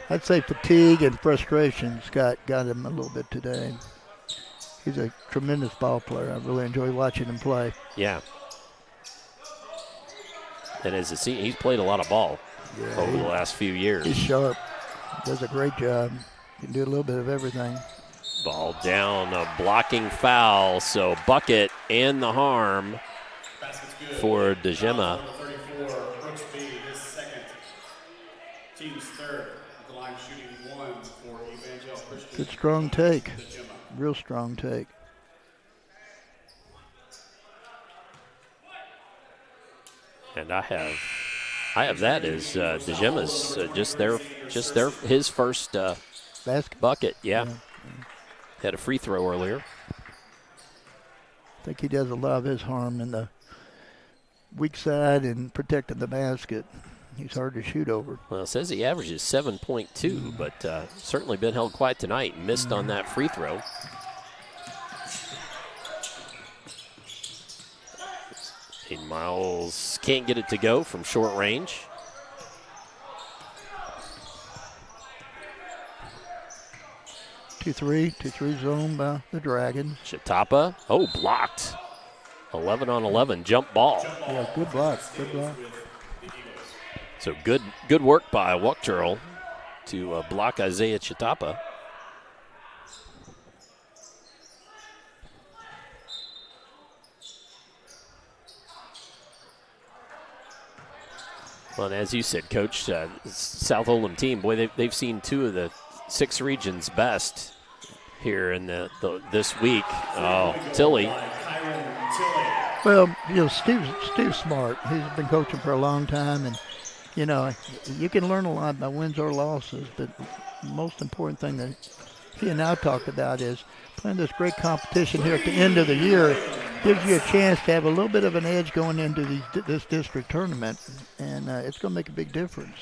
I'd say fatigue and frustration's got him a little bit today. He's a tremendous ball player. I really enjoy watching him play. Yeah. And as a senior, he's played a lot of ball over the last few years. He's sharp. Does a great job. Can do a little bit of everything. Ball down, a blocking foul. So bucket and the harm for DeGema. Team's third at the line, shooting 1 for Evangel. Good strong take. Real strong take. And I have that as DeGema's his first bucket. Yeah. Had a free throw earlier. I think he does a lot of his harm in the weak side and protecting the basket. He's hard to shoot over. Well, it says he averages 7.2, but certainly been held quiet tonight. Missed on that free throw. Miles can't get it to go from short range. Two three zone by the Dragons. Chitapa, blocked. 11 on 11, jump ball. Yeah, good block. So good work by Wachtürl to block Isaiah Chitapa. Well, and as you said, Coach, South Oldham team, boy, they've seen 2 of the 6 regions' best here in this week. Oh, Tilly. Well, Steve's smart. He's been coaching for a long time, and you can learn a lot by wins or losses. But the most important thing that he and I talked about is playing this great competition here at the end of the year. Gives you a chance to have a little bit of an edge going into this district tournament, and it's going to make a big difference.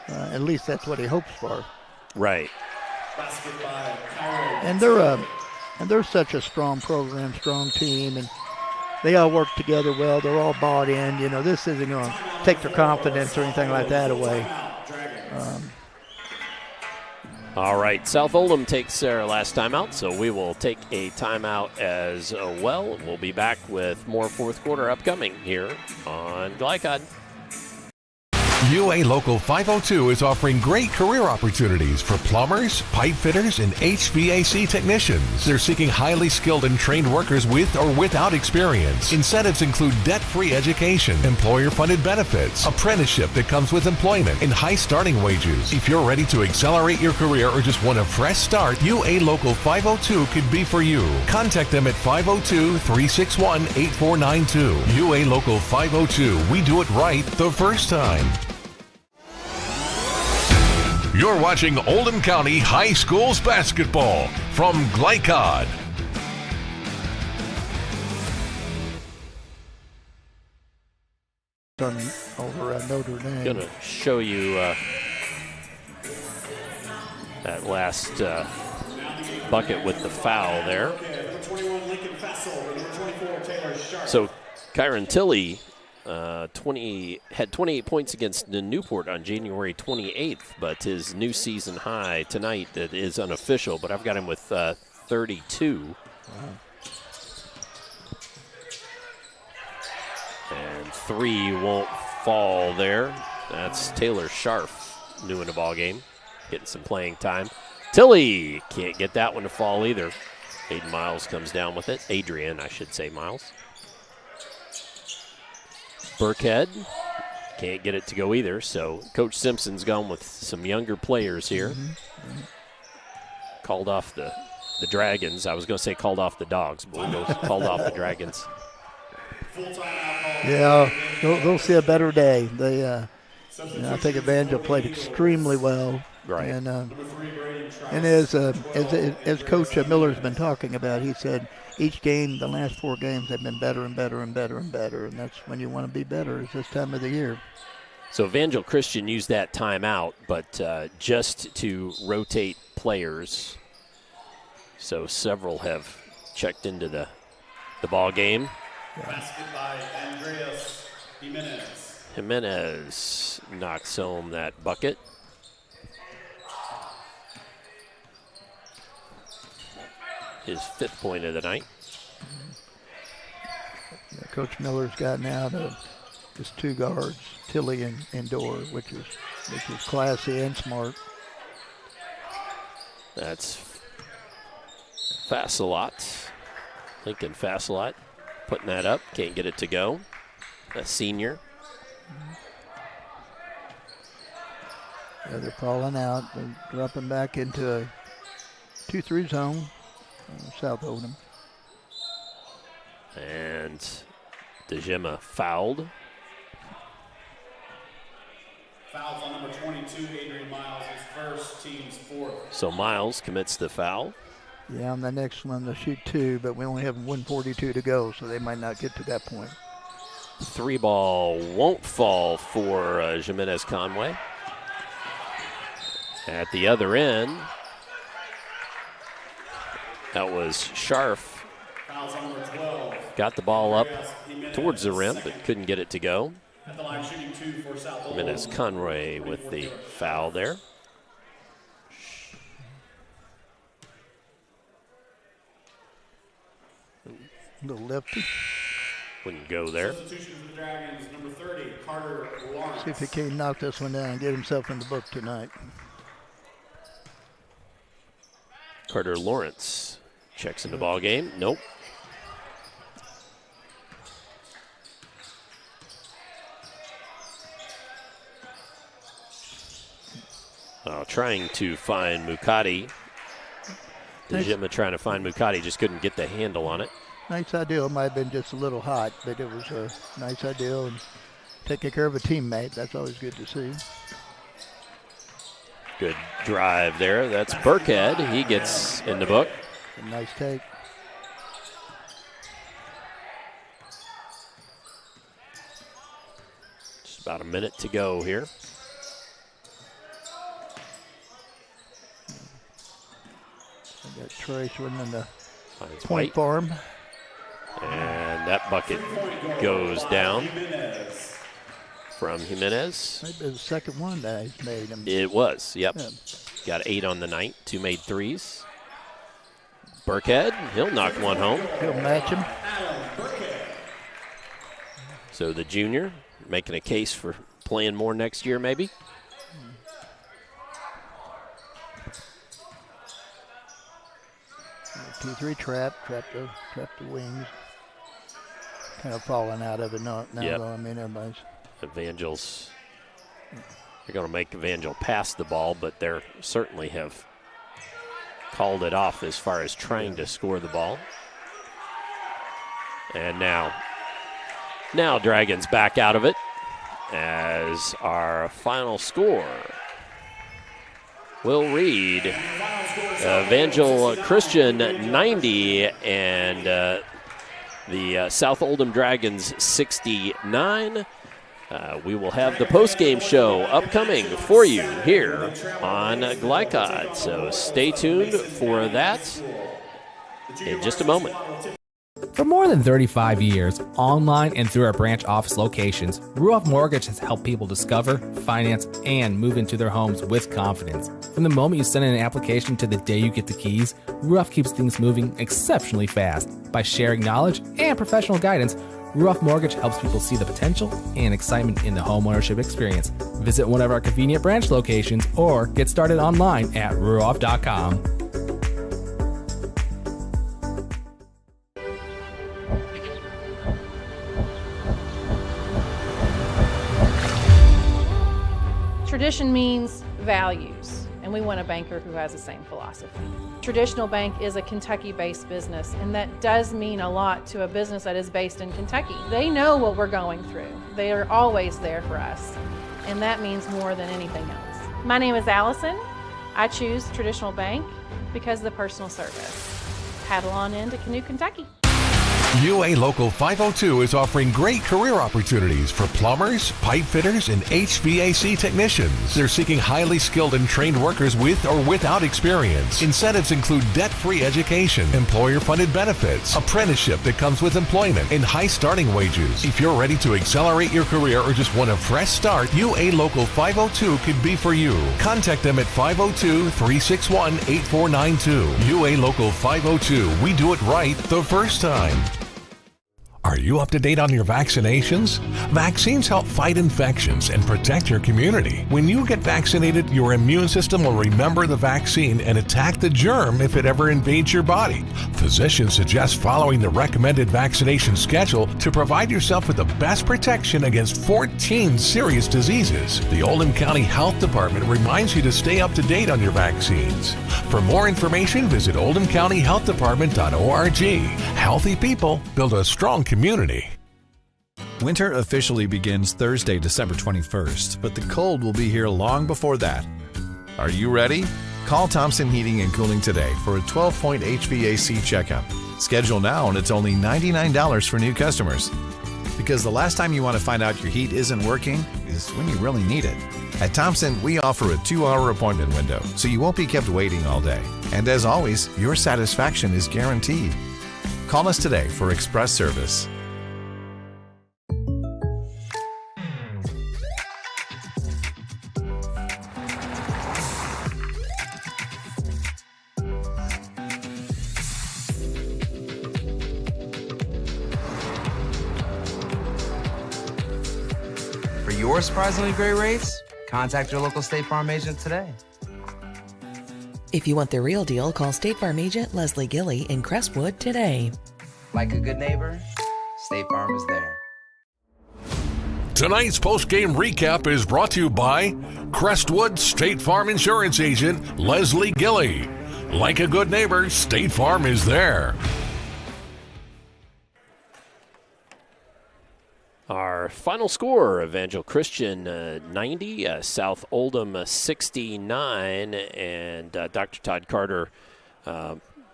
At least that's what he hopes for. Right. And they're such a strong program, strong team, and they all work together well. They're all bought in. This isn't going to take their confidence or anything like that away. All right, South Oldham takes their last timeout, so we will take a timeout as well. We'll be back with more fourth quarter upcoming here on Glycod. UA Local 502 is offering great career opportunities for plumbers, pipe fitters, and HVAC technicians. They're seeking highly skilled and trained workers with or without experience. Incentives include debt-free education, employer-funded benefits, apprenticeship that comes with employment, and high starting wages. If you're ready to accelerate your career or just want a fresh start, UA Local 502 could be for you. Contact them at 502-361-8492. UA Local 502. We do it right the first time. You're watching Oldham County High Schools basketball from Glycod. Over Notre Dame. Going to show you that last bucket with the foul there. So Kyron Tilley had 28 points against the Newport on January 28th, but his new season high tonight that is unofficial, but I've got him with 32. And 3 won't fall there. That's Taylor Scharf, new in the ball game, getting some playing time. Tilley can't get that one to fall either. Aiden Miles comes down with it. Adrian, I should say, Miles. Burkhead can't get it to go either, so Coach Simpson's gone with some younger players here. Called off the Dragons. I was going to say called off the Dogs, but we'll go called off the Dragons. Yeah, they'll see a better day. They, I think Evangel played extremely well. Right. And as Coach Miller's been talking about, he said each game, the last 4 games, have been better and better and better and better, and that's when you want to be better is this time of the year. So Evangel Christian used that timeout, but just to rotate players. So several have checked into the ball game. Basket by Andreas Jimenez. Jimenez knocks home that bucket. His 5th point of the night. Yeah, Coach Miller's gotten out of his 2 guards, Tilley and Dorr, which is classy and smart. That's Fasolot, Lincoln Fasolot, putting that up. Can't get it to go. A senior. Yeah, they're falling out. They're dropping back into a 2-3 zone. South Oldham. And DeGema fouled. Fouls on number 22, Adrian Miles, his first, team's 4th. So Miles commits the foul. Yeah, on the next one they'll shoot 2, but we only have 1:42 to go, so they might not get to that point. 3 ball won't fall for Jimenez Conway. At the other end, that was Scharf. Got the ball up towards the rim, but couldn't get it to go. At the line, shooting 2 for South Oldham. Jimenez Conway with the foul there. Little lefty. Wouldn't go there. Substitution for the Dragons, number 30, Carter Lawrence. See if he can knock this one down and get himself in the book tonight. Carter Lawrence checks in the ball game. Nope. Trying to find Mukati. DeGema trying to find Mukati, just couldn't get the handle on it. Nice idea. Might have been just a little hot, but it was a nice idea. And taking care of a teammate, that's always good to see. Good drive there. That's Burkhead. He gets in the book. A nice take. Just about a minute to go here. I got Trace running the Finds point White. for him. And that bucket goes down from Jimenez. Maybe the second one that he's made. It was, yep. Yeah. Got 8 on the night, 2 made threes. Burkhead, he'll knock one home. He'll match him. So the junior making a case for playing more next year, maybe. 2-3 trap the wings. Kind of falling out of it now though. I mean, everybody's. They're going to make Evangel pass the ball, but they certainly have called it off as far as trying to score the ball. And now Dragons back out of it as our final score. We'll read Evangel Christian 90 and the South Oldham Dragons 69. We will have the postgame show upcoming for you here on Glycod. So stay tuned for that in just a moment. For more than 35 years, online and through our branch office locations, Ruoff Mortgage has helped people discover, finance, and move into their homes with confidence. From the moment you send in an application to the day you get the keys, Ruoff keeps things moving exceptionally fast. By sharing knowledge and professional guidance, Ruoff Mortgage helps people see the potential and excitement in the homeownership experience. Visit one of our convenient branch locations or get started online at ruoff.com. Tradition means values, and we want a banker who has the same philosophy. Traditional Bank is a Kentucky-based business, and that does mean a lot to a business that is based in Kentucky. They know what we're going through. They are always there for us, and that means more than anything else. My name is Allison. I choose Traditional Bank because of the personal service. Paddle on into Canoe, Kentucky. UA Local 502 is offering great career opportunities for plumbers, pipe fitters, and HVAC technicians. They're seeking highly skilled and trained workers with or without experience. Incentives include debt-free education, employer-funded benefits, apprenticeship that comes with employment, and high starting wages. If you're ready to accelerate your career or just want a fresh start, UA Local 502 could be for you. Contact them at 502-361-8492. UA Local 502. We do it right the first time. Are you up to date on your vaccinations? Vaccines help fight infections and protect your community. When you get vaccinated, your immune system will remember the vaccine and attack the germ if it ever invades your body. Physicians suggest following the recommended vaccination schedule to provide yourself with the best protection against 14 serious diseases. The Oldham County Health Department reminds you to stay up to date on your vaccines. For more information, visit oldhamcountyhealthdepartment.org. Healthy people build a strong community. Winter officially begins Thursday, December 21st, but the cold will be here long before that. Are you ready? Call Thompson Heating and Cooling today for a 12-point HVAC checkup. Schedule now and it's only $99 for new customers. Because the last time you want to find out your heat isn't working is when you really need it. At Thompson, we offer a 2-hour appointment window, so you won't be kept waiting all day. And as always, your satisfaction is guaranteed. Call us today for express service. For your surprisingly great rates, contact your local State Farm agent today. If you want the real deal, call State Farm agent Leslie Gilly in Crestwood today. Like a good neighbor, State Farm is there. Tonight's post-game recap is brought to you by Crestwood State Farm Insurance Agent Leslie Gilly. Like a good neighbor, State Farm is there. Our final score, Evangel Christian 90, South Oldham 69, and Dr. Todd Carter,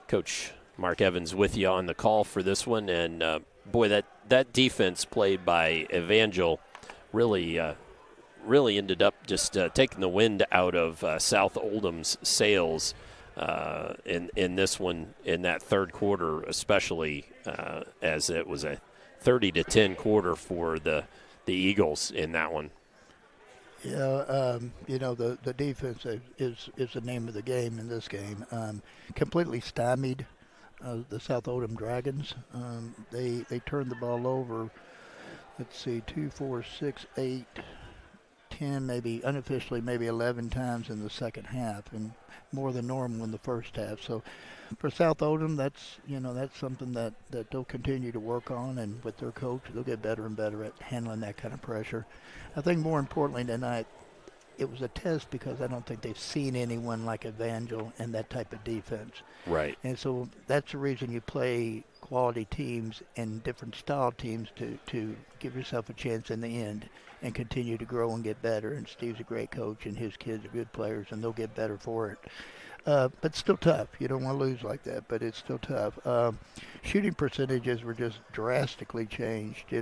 Coach Mark Evans with you on the call for this one. And, boy, that defense played by Evangel really ended up just taking the wind out of South Oldham's sails in this one, in that third quarter especially, as it was a 30-10 quarter for the Eagles in that one. Yeah, the defense is the name of the game in this game. Completely stymied the South Oldham Dragons. They turned the ball over. Let's see, 2, 4, 6, 8, 10, maybe unofficially, maybe 11 times in the second half, and more than normal in the first half. So for South Oldham, that's something that they'll continue to work on, and with their coach, they'll get better and better at handling that kind of pressure. I think more importantly tonight, it was a test because I don't think they've seen anyone like Evangel and that type of defense. Right. And so that's the reason you play quality teams and different style teams to give yourself a chance in the end and continue to grow and get better. And Steve's a great coach, and his kids are good players, and they'll get better for it. But still tough. You don't want to lose like that, but it's still tough. Shooting percentages were just drastically changed.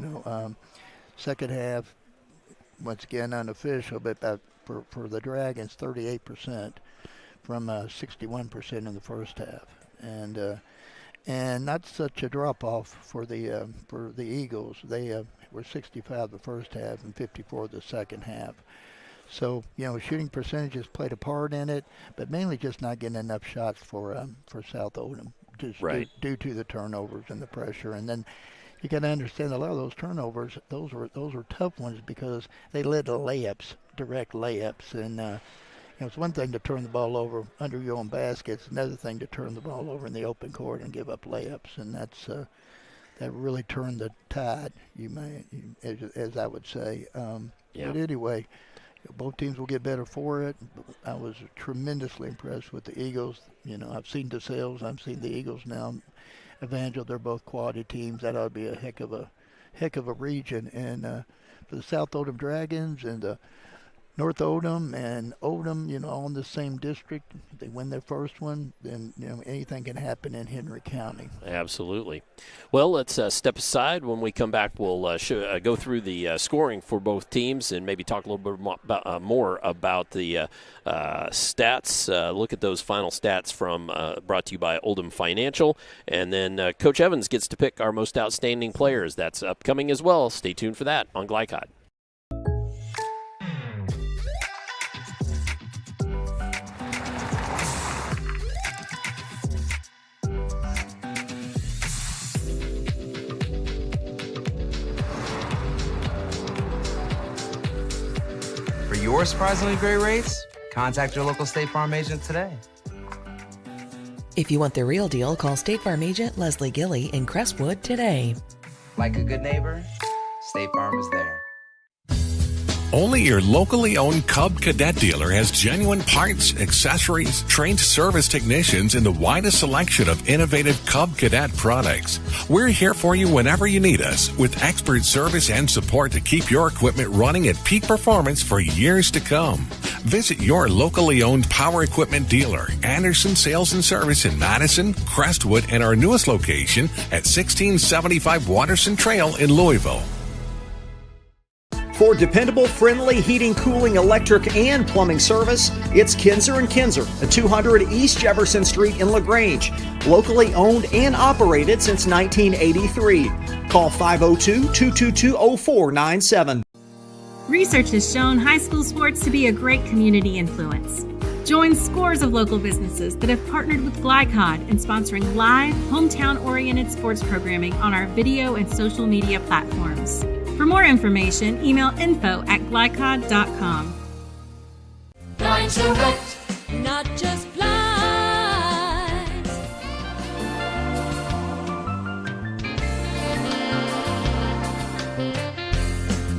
Second half, once again unofficial, but for the Dragons, 38% from 61% in the first half, and not such a drop off for the Eagles. They were 65 the first half and 54 the second half. So shooting percentages played a part in it, but mainly just not getting enough shots for South Oldham, just due to the turnovers and the pressure. And then you got to understand a lot of those turnovers, those were tough ones because they led to layups, direct layups, and it's one thing to turn the ball over under your own basket. It's another thing to turn the ball over in the open court and give up layups, and that really turned the tide. As I would say. But anyway, both teams will get better for it. I was tremendously impressed with the Eagles. I've seen DeSales, I've seen the Eagles now. Evangel, they're both quality teams. That ought to be a heck of a region. And for the South Oldham Dragons and the North Oldham and Oldham, all in the same district, if they win their first one, then anything can happen in Henry County. Absolutely. Well, let's step aside. When we come back, we'll go through the scoring for both teams and maybe talk a little bit more about the stats. Look at those final stats from brought to you by Oldham Financial, and then Coach Evans gets to pick our most outstanding players. That's upcoming as well. Stay tuned for that on Glycod. For your surprisingly great rates, contact your local State Farm agent today. If you want the real deal, call State Farm agent Leslie Gilly in Crestwood today. Like a good neighbor, State Farm is there. Only your locally owned Cub Cadet dealer has genuine parts, accessories, trained service technicians, and the widest selection of innovative Cub Cadet products. We're here for you whenever you need us, with expert service and support to keep your equipment running at peak performance for years to come. Visit your locally owned power equipment dealer, Anderson Sales and Service in Madison, Crestwood, and our newest location at 1675 Watterson Trail in Louisville. For dependable, friendly heating, cooling, electric, and plumbing service, it's Kinzer & Kinzer at 200 East Jefferson Street in LaGrange. Locally owned and operated since 1983. Call 502-222-0497. Research has shown high school sports to be a great community influence. Join scores of local businesses that have partnered with Glycod in sponsoring live, hometown-oriented sports programming on our video and social media platforms. For more information, email info@glycod.com. Blind Select, not just blinds.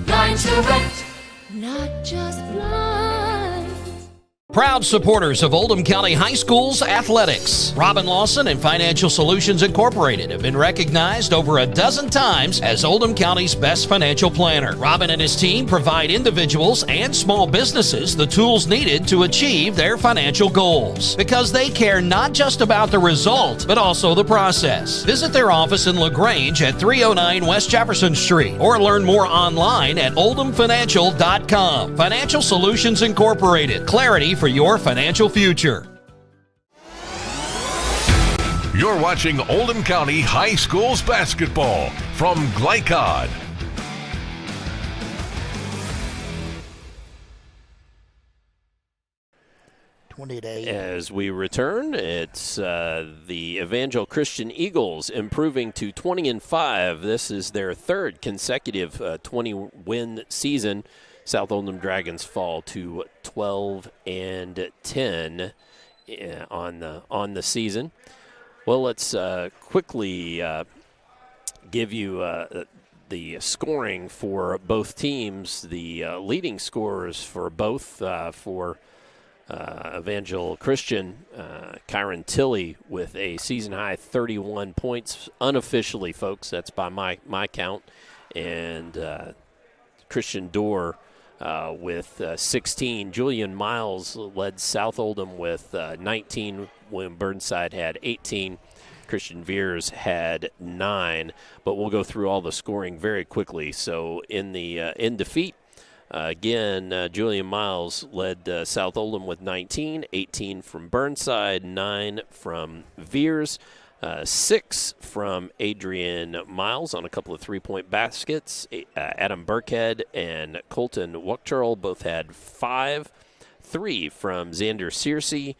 Blind Select, not just blinds. Proud supporters of Oldham County High School's athletics. Robin Lawson and Financial Solutions Incorporated have been recognized over a dozen times as Oldham County's best financial planner. Robin and his team provide individuals and small businesses the tools needed to achieve their financial goals, because they care not just about the result, but also the process. Visit their office in LaGrange at 309 West Jefferson Street, or learn more online at oldhamfinancial.com. Financial Solutions Incorporated. Clarity for your financial future. You're watching Oldham County High Schools basketball from Glycod. As we return, it's the Evangel Christian Eagles improving to 20-5. This is their third consecutive 20-win season. South Oldham Dragons fall to 12-10 on the season. Well, let's quickly give you the scoring for both teams. The leading scorers for both for Evangel Christian, Kyron Tilley with a season-high 31 points unofficially, folks. That's by my count. And Christian Dorr with 16. Julian Miles led South Oldham with 19 when Burnside had 18. Christian Veers had 9. But we'll go through all the scoring very quickly. So in defeat, again, Julian Miles led South Oldham with 19, 18 from Burnside, 9 from Veers, 6 from Adrian Miles on a couple of three-point baskets. Adam Burkhead and Colton Wuchterl both had 5, 3 from Xander Searcy,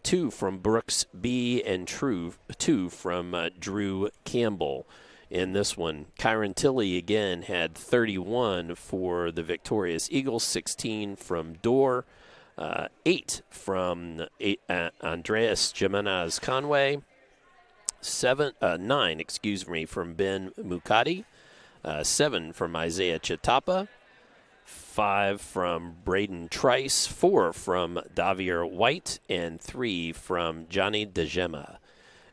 2 from Brooks B, and 2 from Drew Campbell. In this one, Kyron Tilley again had 31 for the victorious Eagles, 16 from Dorr, 8 from Andreas Jimenez Conway, 9 from Ben Mukadi, 7 from Isaiah Chitapa, 5 from Braden Trice, 4 from Davier White, and 3 from Johnny DeGema.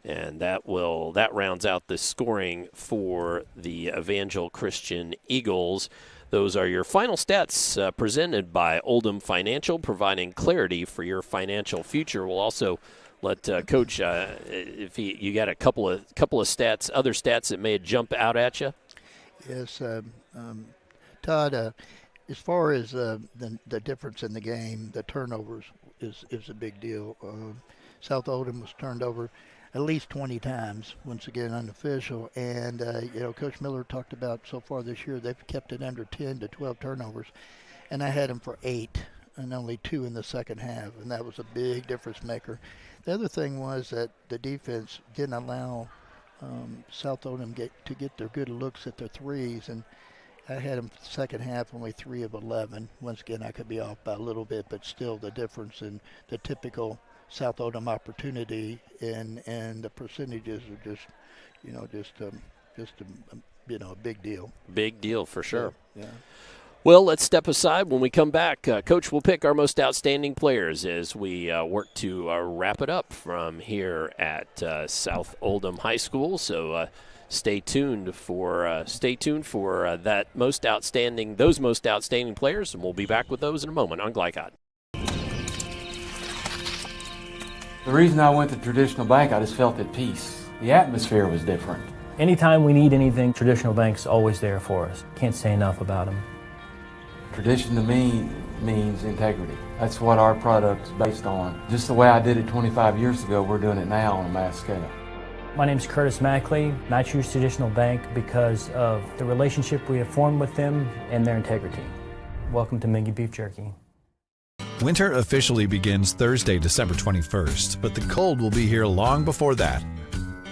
And that rounds out the scoring for the Evangel Christian Eagles. Those are your final stats presented by Oldham Financial, providing clarity for your financial future. We'll also let Coach, if you got a couple of stats, other stats that may jump out at you. Yes, Todd. As far as the difference in the game, the turnovers is a big deal. South Oldham was turned over at least 20 times, once again unofficial. And, Coach Miller talked about so far this year, they've kept it under 10 to 12 turnovers. And I had them for 8 and only 2 in the second half. And that was a big difference maker. The other thing was that the defense didn't allow South Oldham to get their good looks at their threes. And I had them second half only 3 of 11. Once again, I could be off by a little bit, but still the difference in the typical South Oldham opportunity and the percentages are just a big deal. Big deal for sure. Yeah. Well, let's step aside. When we come back, Coach will pick our most outstanding players as we work to wrap it up from here at South Oldham High School. So stay tuned for those most outstanding players, and we'll be back with those in a moment on Glycod. The reason I went to Traditional Bank, I just felt at peace. The atmosphere was different. Anytime we need anything, Traditional Bank's always there for us. Can't say enough about them. Tradition to me means integrity. That's what our product's based on. Just the way I did it 25 years ago, we're doing it now on a mass scale. My name's Curtis Mackley, and I choose Traditional Bank because of the relationship we have formed with them and their integrity. Welcome to Mingy Beef Jerky. Winter officially begins Thursday, December 21st, but the cold will be here long before that.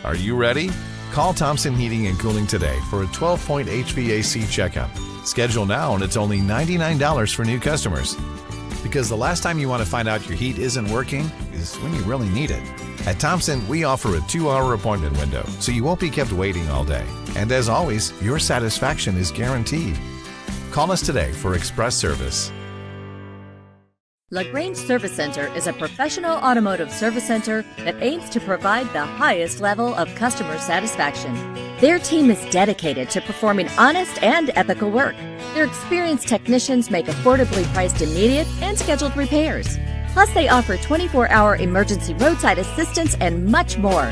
Are you ready? Call Thompson Heating and Cooling today for a 12-point HVAC checkup. Schedule now and it's only $99 for new customers. Because the last time you want to find out your heat isn't working is when you really need it. At Thompson, we offer a 2-hour appointment window, so you won't be kept waiting all day. And as always, your satisfaction is guaranteed. Call us today for express service. LaGrange Service Center is a professional automotive service center that aims to provide the highest level of customer satisfaction. Their team is dedicated to performing honest and ethical work. Their experienced technicians make affordably priced immediate and scheduled repairs. Plus, they offer 24-hour emergency roadside assistance and much more.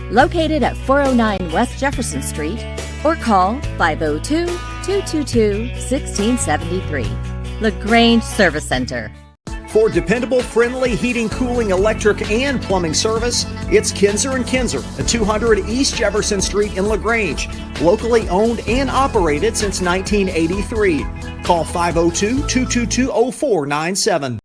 Located at 409 West Jefferson Street, or call 502-222-1673. LaGrange Service Center. For dependable, friendly heating, cooling, electric, and plumbing service, it's Kinzer & Kinzer at 200 East Jefferson Street in LaGrange. Locally owned and operated since 1983. Call 502-222-0497.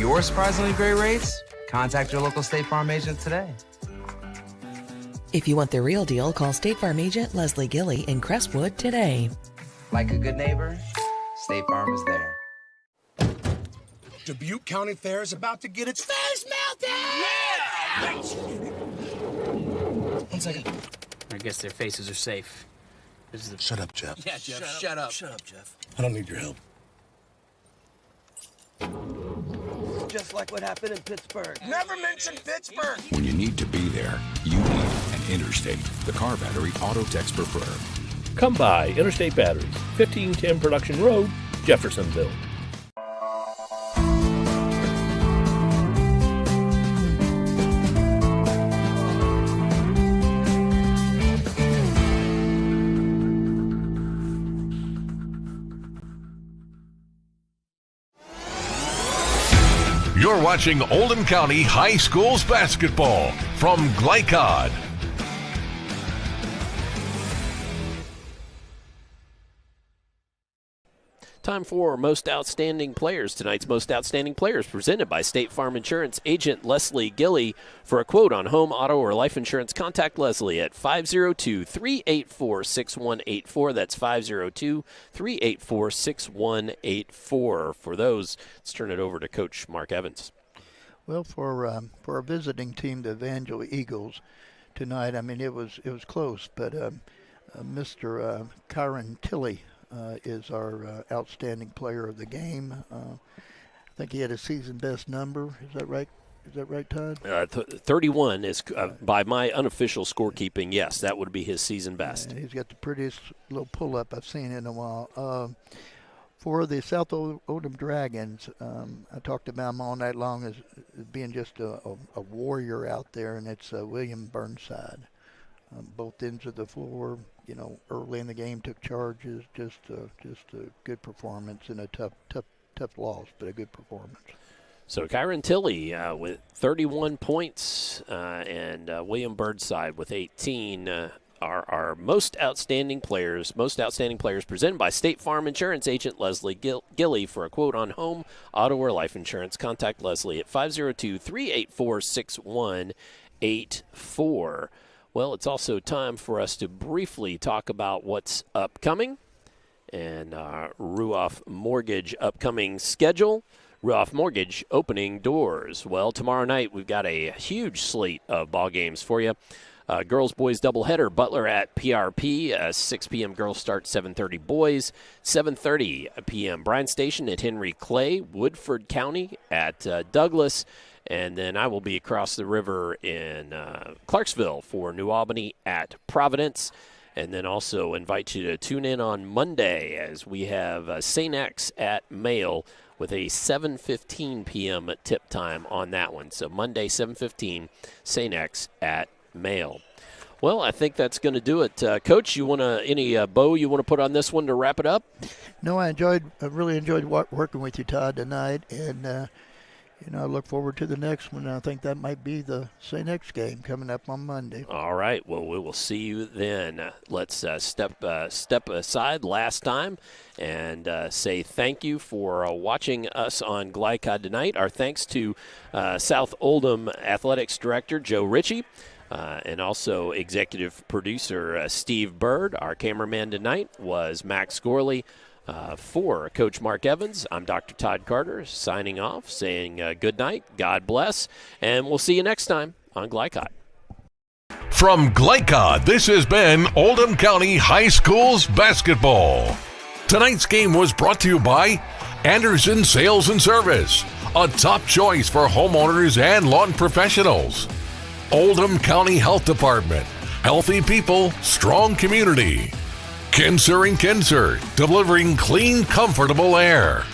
your surprisingly great rates, contact your local State Farm agent today. If you want the real deal, call State Farm agent Leslie Gilley in Crestwood today. Like a good neighbor, State Farm is there. Dubuque County Fair is about to get its face melted! Yeah! 1 second. I guess their faces are safe. Shut up, Jeff. Yeah, Jeff, shut up. Shut up, Jeff. I don't need your help. Just like what happened in Pittsburgh. Never mention Pittsburgh! When you need to be there, you need an Interstate, the car battery auto techs prefer. Come by Interstate Batteries, 1510 Production Road, Jeffersonville. You're watching Oldham County High Schools basketball from Glycod. Time for Most Outstanding Players. Tonight's Most Outstanding Players presented by State Farm Insurance agent Leslie Gilley. For a quote on home, auto, or life insurance, contact Leslie at 502-384-6184. That's 502-384-6184. For those, let's turn it over to Coach Mark Evans. Well, for our visiting team, the Evangel Eagles, tonight, I mean, it was close, but Mr. Kyron Tilley is our outstanding player of the game. I think he had a season best number. Is that right? Is that right, Todd? 31 is, by my unofficial scorekeeping, yes, that would be his season best. He's got the prettiest little pull-up I've seen in a while. For the South Oldham Dragons, I talked about him all night long as being just a warrior out there, and it's William Burnside. Both ends of the floor, early in the game took charges. Just a good performance in a tough loss, but a good performance. So Kyron Tilley with 31 points and William Burnside with 18 are our most outstanding players. Most outstanding players presented by State Farm Insurance agent Leslie Gilley. For a quote on home, auto, or life insurance, contact Leslie at 502-384-6184. Well, it's also time for us to briefly talk about what's upcoming and Ruoff Mortgage upcoming schedule. Ruoff Mortgage opening doors. Well, tomorrow night we've got a huge slate of ball games for you. Girls boys doubleheader, Butler at PRP, 6 p.m. girls start, 7:30 boys, 7:30 p.m. Bryan Station at Henry Clay, Woodford County at Douglas. And then I will be across the river in Clarksville for New Albany at Providence. And then also invite you to tune in on Monday as we have St. X at Mail with a 7:15 p.m. tip time on that one. So Monday, 7:15, St. X at Mail. Well, I think that's going to do it. Coach, you want any bow you want to put on this one to wrap it up? No, I really enjoyed working with you, Todd, tonight. And, I look forward to the next one. I think that might be the St. X game coming up on Monday. All right. Well, we will see you then. Let's step aside last time and say thank you for watching us on Glycod tonight. Our thanks to South Oldham Athletics Director Joe Ritchie and also executive producer Steve Bird. Our cameraman tonight was Max Gorley. For Coach Mark Evans, I'm Dr. Todd Carter signing off, saying good night, God bless, and we'll see you next time on Glycod. From Glycod, this has been Oldham County High Schools basketball. Tonight's game was brought to you by Anderson Sales and Service, a top choice for homeowners and lawn professionals. Oldham County Health Department, healthy people, strong community. Kinser & Kinser, delivering clean, comfortable air.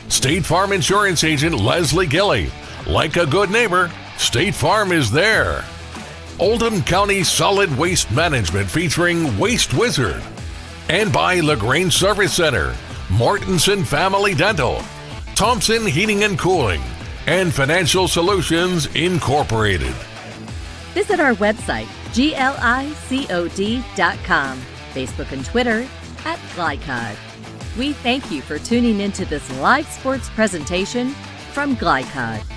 State Farm Insurance agent Leslie Gilley. Like a good neighbor, State Farm is there. Oldham County Solid Waste Management featuring Waste Wizard. And by LaGrange Service Center, Mortensen Family Dental, Thompson Heating and Cooling, and Financial Solutions Incorporated. Visit our website, glicod.com. Facebook and Twitter @Glycod. We thank you for tuning into this live sports presentation from Glycod.